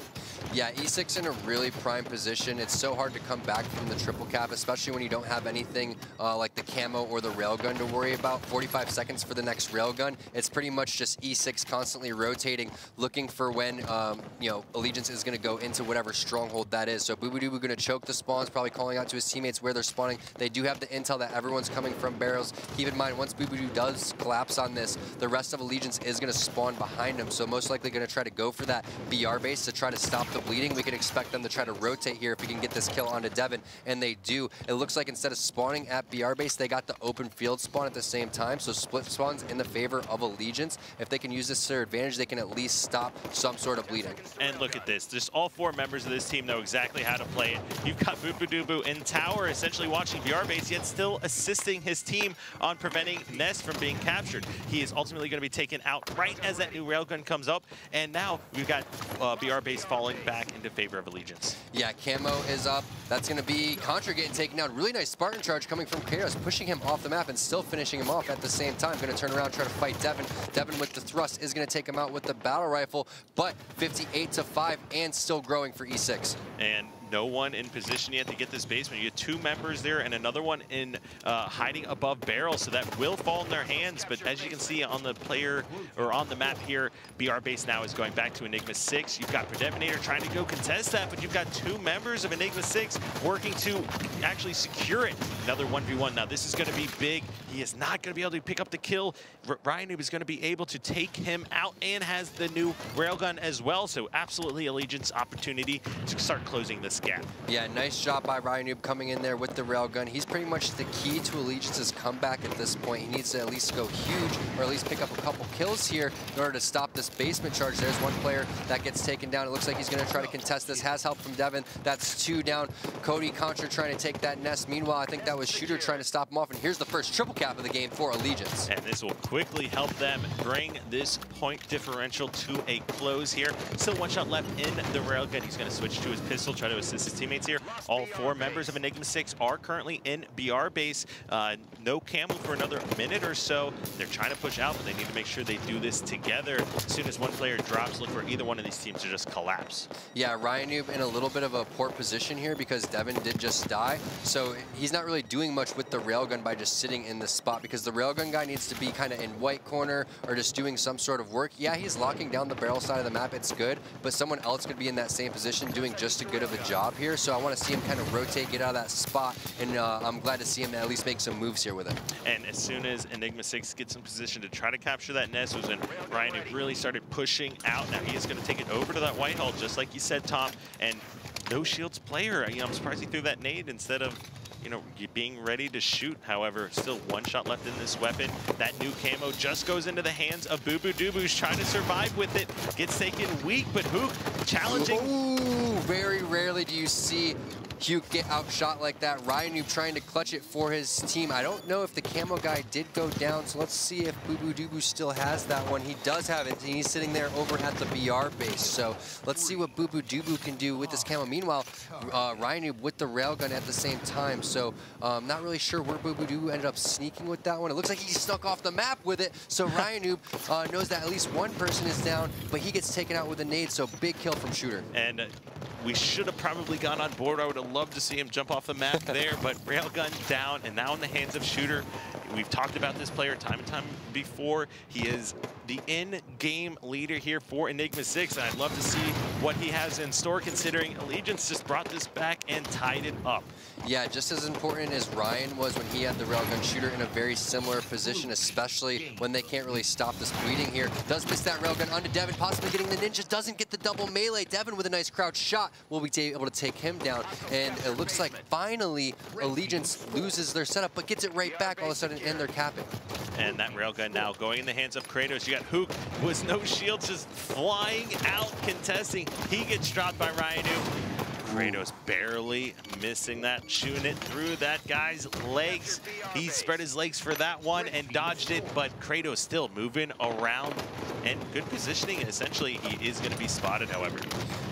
Yeah, E6 in a really prime position. It's so hard to come back from the triple cap, especially when you don't have anything like the camo or the railgun to worry about. 45 seconds for the next railgun. It's pretty much just E6 constantly rotating, looking for when Allegiance is going to go into whatever stronghold that is. So Bubu going to choke the spawns, probably calling out to his teammates where they're spawning. They do have the intel that everyone's coming from barrels. Keep in mind, once Bubu does collapse on this, the rest of Allegiance is going to spawn behind him. So most likely going to try to go for that BR base to try to stop the bleeding, we can expect them to try to rotate here if we can get this kill onto Devin, and they do. It looks like instead of spawning at BR base, they got the open field spawn at the same time, so split spawns in the favor of Allegiance. If they can use this to their advantage, they can at least stop some sort of bleeding. And look at this. Just all 4 members of this team know exactly how to play it. You've got Boobudubu in tower, essentially watching BR base, yet still assisting his team on preventing Nest from being captured. He is ultimately going to be taken out right as that new railgun comes up, and now we've got BR base falling back into favor of Allegiance. Yeah, Camo is up. That's going to be Contra getting taken down. Really nice Spartan charge coming from Kratos, pushing him off the map and still finishing him off at the same time. Going to turn around, try to fight Devin. Devin with the thrust is going to take him out with the battle rifle, but 58-5 and still growing for E6. And no one in position yet to get this basement. You get 2 members there and another one in hiding above barrel, so that will fall in their hands. But as you can see on the player or on the map here, BR base now is going back to Enigma6. You've got Predeminator trying to go contest that, but you've got 2 members of Enigma6 working to actually secure it. Another 1v1. Now this is going to be big. He is not going to be able to pick up the kill. Ryan Noob is going to be able to take him out and has the new railgun as well. So absolutely Allegiance opportunity to start closing this gap. Yeah, nice job by Ryan Noob coming in there with the railgun. He's pretty much the key to Allegiance's comeback at this point. He needs to at least go huge or at least pick up a couple kills here in order to stop this basement charge. There's one player that gets taken down. It looks like he's going to try to contest this. Has help from Devin. That's 2 down. Cody Contra trying to take that nest. Meanwhile, I think that was Shooter trying to stop him off. And here's the first triple cap of the game for Allegiance. And this will quickly help them bring this point differential to a close here. Still 1 shot left in the railgun. He's going to switch to his pistol, try to assist his teammates here. All 4 members of Enigma6 are currently in BR base. No camo for another minute or so. They're trying to push out, but they need to make sure they do this together. As soon as one player drops, look for either one of these teams to just collapse. Yeah, Ryan Noob in a little bit of a poor position here because Devin did just die. So he's not really doing much with the railgun by just sitting in the spot because the railgun guy needs to be kind of in white corner or just doing some sort of work. Yeah, he's locking down the barrel side of the map. It's good, but someone else could be in that same position doing just as good of a job here. So I want to see him kind of rotate, get out of that spot, and I'm glad to see him at least make some moves here with it. And as soon as Enigma6 gets in position to try to capture that nest was when Ryan really started pushing out. Now he is going to take it over to that white hull, just like you said, Tom, and no shields player. I'm surprised he threw that nade instead of being ready to shoot. However, still 1 shot left in this weapon. That new camo just goes into the hands of Boobudubu, who's trying to survive with it. Gets taken weak, but Hook challenging. Ooh, very rarely do you see Hugh get outshot like that. Ryan Noob trying to clutch it for his team. I don't know if the camo guy did go down, so let's see if Boobudubu still has that one. He does have it, and he's sitting there over at the BR base. So let's see what Boobudubu can do with this camo. Meanwhile, Ryan Noob with the railgun at the same time. So not really sure where Boobudubu ended up sneaking with that one. It looks like he snuck off the map with it. So Ryan Noob knows that at least 1 person is down, but he gets taken out with a nade. So big kill from Shooter. And we should have probably gone on board. I would have loved to see him jump off the map there, but railgun down and now in the hands of Shooter. We've talked about this player time and time before. He is the in-game leader here for Enigma6, and I'd love to see what he has in store considering Allegiance just brought this back and tied it up. Yeah, just as important as Ryan was when he had the railgun. Shooter in a very similar position, especially when they can't really stop this bleeding here. Does miss that railgun onto Devin, possibly getting the ninja, doesn't get the double melee. Devin with a nice crouch shot will be able to take him down, and it looks like finally Allegiance loses their setup, but gets it right back all of a sudden, and they're capping. And that railgun now going in the hands of Kratos. You got Hook with no shields just flying out, contesting. He gets dropped by Ryanu. Kratos barely missing that, shooting it through that guy's legs. He spread his legs for that one and dodged it, but Kratos still moving around and good positioning. Essentially, he is going to be spotted, however.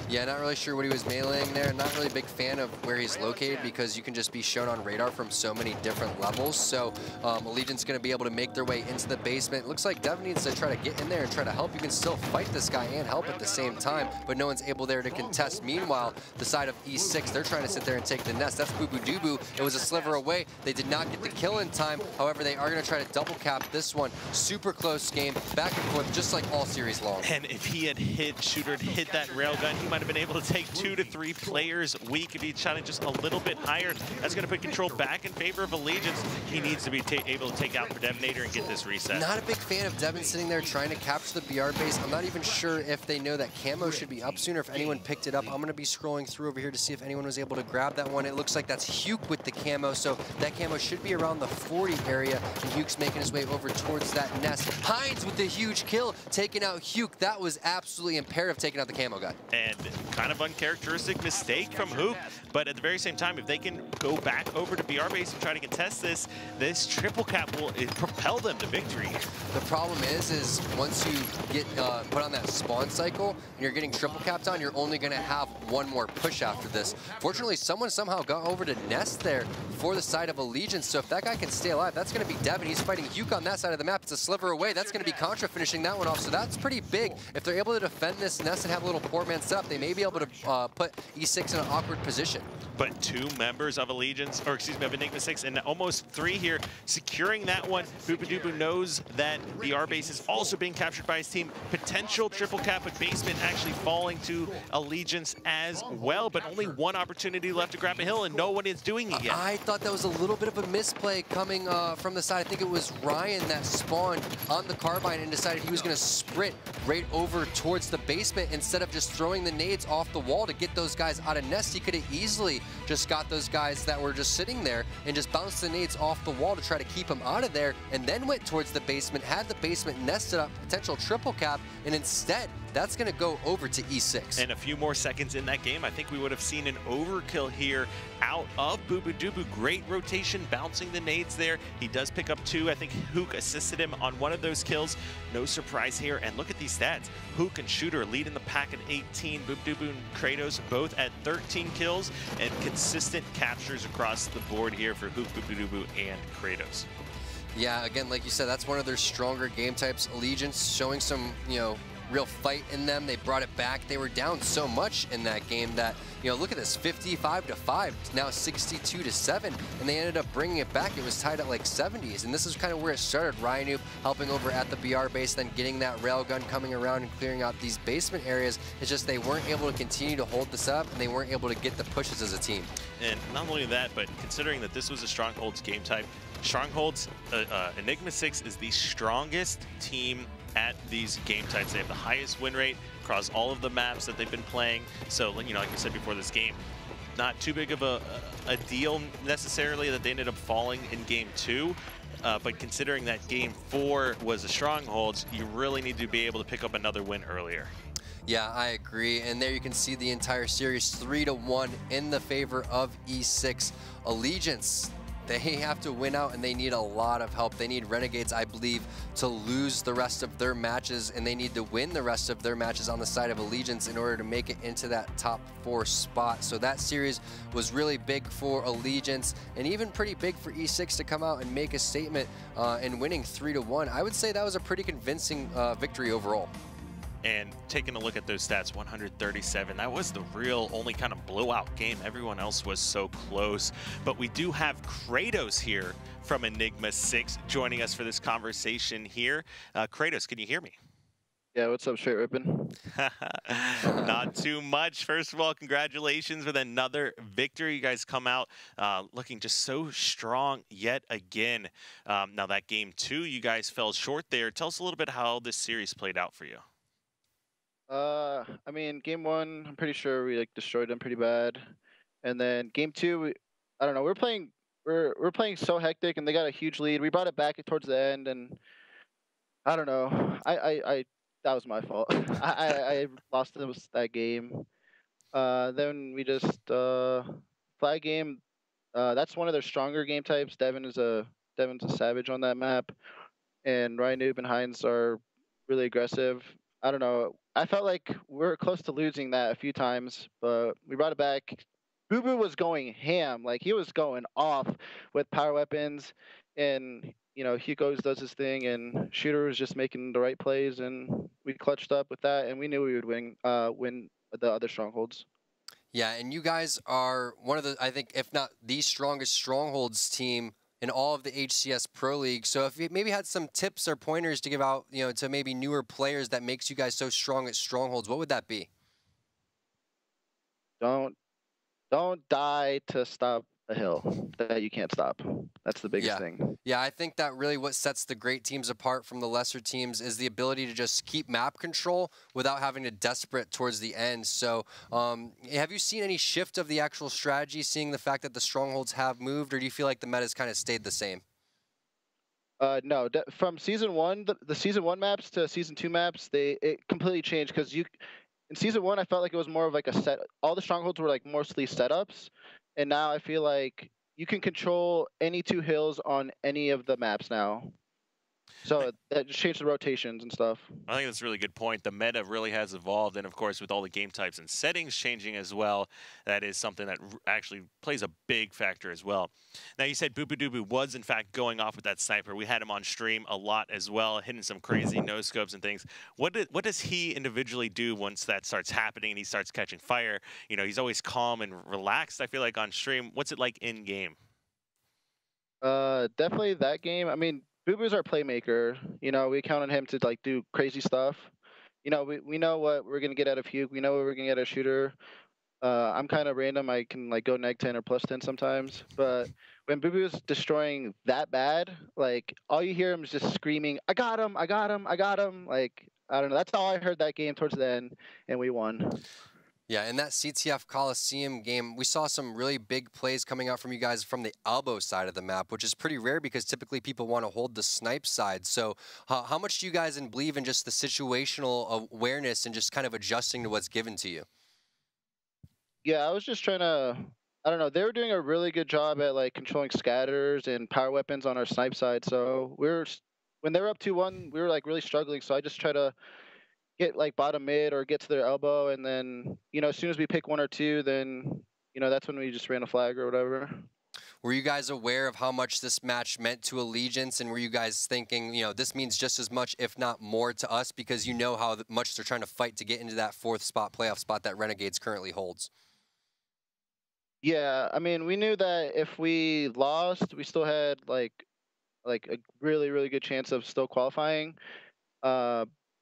Yeah, not really sure what he was meleeing there. Not really a big fan of where he's located because you can just be shown on radar from so many different levels. So Allegiance going to be able to make their way into the basement. Looks like Devin needs to try to get in there and try to help. You can still fight this guy and help at the same time, but no one's able there to contest. Meanwhile, the side of E6, they're trying to sit there and take the nest. That's Boobudubu. It was a sliver away. They did not get the kill in time. However, they are going to try to double cap this one. Super close game, back and forth, just like like all series long. And if he had hit, Shooter had hit that railgun, he might have been able to take 2 to 3 players weak if he'd shot it just a little bit higher. That's going to put control back in favor of Allegiance. He needs to be able to take out Predeminator and get this reset. Not a big fan of Devin sitting there trying to capture the BR base. I'm not even sure if they know that camo should be up sooner, if anyone picked it up. I'm going to be scrolling through over here to see if anyone was able to grab that one. It looks like that's Huke with the camo, so that camo should be around the 40 area, and Huke's making his way over towards that nest. Hines with the huge kill, taking out Huke. That was absolutely imperative, taking out the camo guy. And kind of uncharacteristic mistake from Huke, but at the very same time, if they can go back over to BR base and try to contest this triple cap will propel them to victory. The problem is once you get put on that spawn cycle and you're getting triple capped on, you're only going to have one more push after this. Fortunately, someone somehow got over to Nest there for the side of Allegiance, so if that guy can stay alive, that's going to be Devin. He's fighting Huke on that side of the map. It's a sliver away. That's going to be Contra finishing that one off, so that's pretty big. If they're able to defend this Nest and have a little poor man setup, they may be able to put E6 in an awkward position. But 2 members of Allegiance, or excuse me, of Enigma6, and almost 3 here, securing that one. Boobadooboo knows that the R base is also being captured by his team. Potential triple cap, but basement actually falling to Allegiance as well, but only one opportunity left to grab a hill, and no one is doing it yet. I thought that was a little bit of a misplay coming from the side. I think it was Ryan that spawned on the carbine and decided he was going to sprint right over towards the basement instead of just throwing the nades off the wall to get those guys out of Nest. He could have easily just got those guys that were just sitting there and just bounced the nades off the wall to try to keep them out of there, and then went towards the basement, had the basement nested up, potential triple cap, and instead that's going to go over to E6. And a few more seconds in that game, I think we would have seen an overkill here out of Boobadooboo. Great rotation, bouncing the nades there. He does pick up 2. I think Huke assisted him on one of those kills. No surprise here. And look at these stats. Huke and Shooter lead in the pack at 18. Boobadooboo and Kratos both at 13 kills, and consistent captures across the board here for Huke, Boobadooboo, and Kratos. Yeah, again, like you said, that's one of their stronger game types. Allegiance showing some, real fight in them. They brought it back. They were down so much in that game that, look at this, 55-5, now 62-7, and they ended up bringing it back. It was tied at like 70s, and this is kind of where it started. Ryan helping over at the BR base, then getting that railgun coming around and clearing out these basement areas. It's just they weren't able to continue to hold this up, and they weren't able to get the pushes as a team. And not only that, but considering that this was a Strongholds game type, Strongholds, Enigma6 is the strongest team at these game types. They have the highest win rate across all of the maps that they've been playing. So, like I said before this game, not too big of a deal necessarily that they ended up falling in game 2. But considering that game 4 was a Strongholds, you really need to be able to pick up another win earlier. Yeah, I agree. And there you can see the entire series 3-1 in the favor of E6. Allegiance, they have to win out, and they need a lot of help. They need Renegades, I believe, to lose the rest of their matches, and they need to win the rest of their matches on the side of Allegiance in order to make it into that top 4 spot. So that series was really big for Allegiance, and even pretty big for E6 to come out and make a statement in winning 3-1. I would say that was a pretty convincing victory overall. And taking a look at those stats, 137, that was the real only kind of blowout game. Everyone else was so close. But we do have Kratos here from Enigma6 joining us for this conversation here. Kratos, can you hear me? Yeah, what's up, straight ripping? Not too much. First of all, congratulations with another victory. You guys come out looking just so strong yet again. Now that game 2, you guys fell short there. Tell us a little bit how this series played out for you. I mean, game 1, I'm pretty sure we destroyed them pretty bad, and then game 2, I don't know. We're playing so hectic, and they got a huge lead. We brought it back towards the end, and I don't know. That was my fault. I lost that game. Then we just flag game. That's one of their stronger game types. Devin's a savage on that map, and Ryan Noob and Hines are really aggressive. I don't know. I felt like we were close to losing that a few times, but we brought it back. Boo Boo was going ham. Like, he was going off with power weapons, and, Hugo does his thing, and Shooter was just making the right plays, and we clutched up with that, and we knew we would win the other Strongholds. Yeah, and you guys are one of the, I think, if not the strongest Strongholds team in all of the HCS Pro League. So if you maybe had some tips or pointers to give out, to maybe newer players that makes you guys so strong at strongholds, what would that be? Don't die to stop a hill that you can't stop. That's the biggest thing. Yeah, I think that really what sets the great teams apart from the lesser teams is the ability to just keep map control without having to desperate towards the end. So have you seen any shift of the actual strategy, seeing the fact that the strongholds have moved, or do you feel like the meta's kind of stayed the same? No, from season 1, the season 1 maps to season 2 maps, it completely changed because in season 1 I felt like it was more of like a set. All the strongholds were like mostly setups, and now I feel like you can control any 2 hills on any of the maps now. So that just changed the rotations and stuff. I think that's a really good point. The meta really has evolved, and of course, with all the game types and settings changing as well, that is something that actually plays a big factor as well. Now, you said Boo Boo Doo was, in fact, going off with that sniper. We had him on stream a lot as well, hitting some crazy no-scopes and things. What does he individually do once that starts happening and he starts catching fire? He's always calm and relaxed, I feel like, on stream. What's it like in-game? Definitely that game. I mean, Boo Boo's our playmaker. We count on him to like do crazy stuff. We know what we're gonna get out of Hugh. We know what we're gonna get out of Shooter. I'm kind of random. I can like go neg 10 or plus 10 sometimes. But when Boo Boo's destroying that bad, like all you hear him is just screaming, "I got him! I got him! I got him!" Like I don't know. That's all I heard that game towards the end, and we won. Yeah, in that CTF Coliseum game, we saw some really big plays coming out from you guys from the elbow side of the map, which is pretty rare because typically people want to hold the snipe side. So how much do you guys believe in just the situational awareness and just kind of adjusting to what's given to you? Yeah, I was just trying to, I don't know, they were doing a really good job at like controlling scatters and power weapons on our snipe side. So when they were up 2-1, we were like really struggling. So I just try to get like bottom mid or get to their elbow, and then as soon as we pick 1 or 2, then that's when we just ran a flag or whatever. Were you guys aware of how much this match meant to Allegiance, and were you guys thinking, this means just as much, if not more, to us because how much they're trying to fight to get into that 4th spot, playoff spot that Renegades currently holds? Yeah, I mean, we knew that if we lost, we still had like a really, really good chance of still qualifying.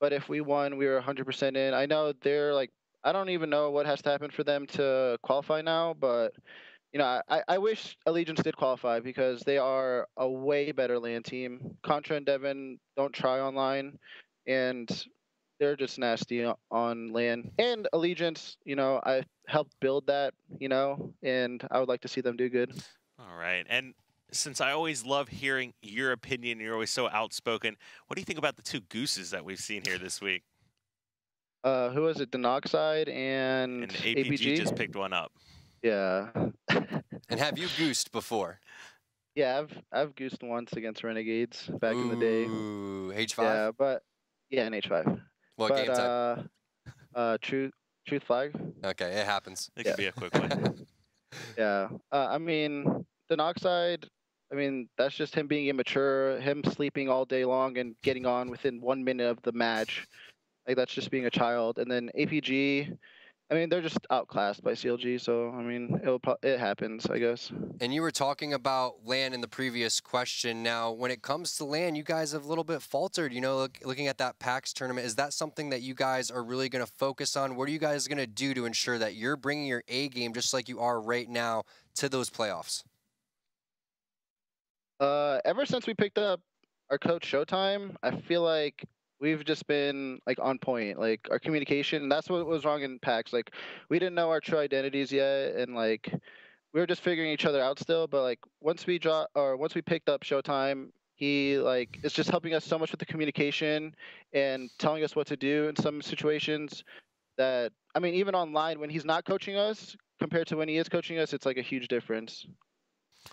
But if we won, we were 100% in. I know they're like, I don't even know what has to happen for them to qualify now, but I wish Allegiance did qualify because they are a way better LAN team. Contra and Devin don't try online, and they're just nasty on LAN. And Allegiance, I helped build that, and I would like to see them do good. All right. And since I always love hearing your opinion, you're always so outspoken, what do you think about the 2 gooses that we've seen here this week? Who was it? Denoxide and APG just picked one up. Yeah. And have you goosed before? Yeah, I've goosed once against Renegades back in the day. Ooh, H5? Yeah, but yeah, in H5. What game type? Truth flag. Okay, it happens. It could be a quick one. Yeah. I mean, Denoxide, that's just him being immature, him sleeping all day long and getting on within 1 minute of the match. Like, that's just being a child. And then APG, they're just outclassed by CLG, so, it happens, I guess. And you were talking about LAN in the previous question. Now, when it comes to LAN, you guys have a little bit faltered, looking at that PAX tournament. Is that something that you guys are really going to focus on? What are you guys going to do to ensure that you're bringing your A game, just like you are right now, to those playoffs? Ever since we picked up our coach Showtime, I feel like we've just been like on point, like our communication, and that's what was wrong in PAX. Like we didn't know our true identities yet, and like we were just figuring each other out still. But like once we picked up Showtime, he like is just helping us so much with the communication and telling us what to do in some situations. That even online when he's not coaching us compared to when he is coaching us, it's like a huge difference.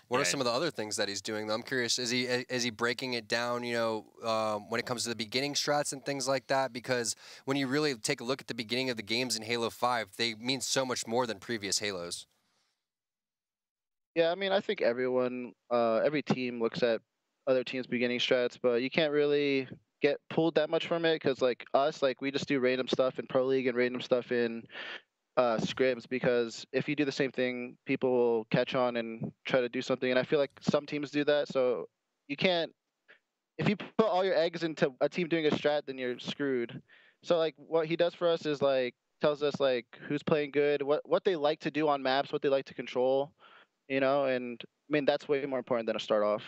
What are some of the other things that he's doing, though? I'm curious, is he breaking it down, when it comes to the beginning strats and things like that? Because when you really take a look at the beginning of the games in Halo 5, they mean so much more than previous Halos. Yeah, I think every team looks at other teams' beginning strats, but you can't really get pulled that much from it because, like, us, like, we just do random stuff in Pro League and random stuff in scrims, because if you do the same thing, people will catch on and try to do something. And I feel like some teams do that, so you can't. If you put all your eggs into a team doing a strat, then you're screwed. So like what he does for us is like tells us like who's playing good, what they like to do on maps, what they like to control, and I mean that's way more important than a start off.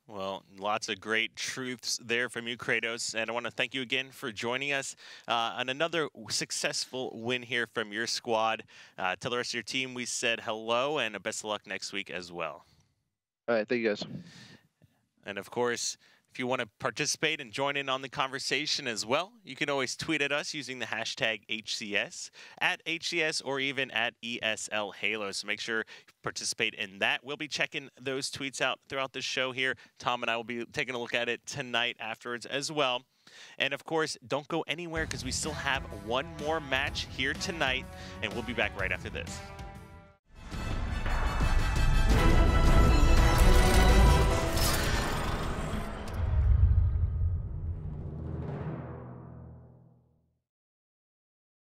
Well, lots of great truths there from you, Kratos, and I want to thank you again for joining us on another successful win here from your squad. Tell the rest of your team we said hello, and best of luck next week as well. All right, thank you guys. And of course, if you want to participate and join in on the conversation as well, you can always tweet at us using the hashtag HCS, at HCS, or even at ESL Halo. So make sure you participate in that. We'll be checking those tweets out throughout the show here. Tom and I will be taking a look at it tonight afterwards as well. And of course, don't go anywhere because we still have one more match here tonight, and we'll be back right after this.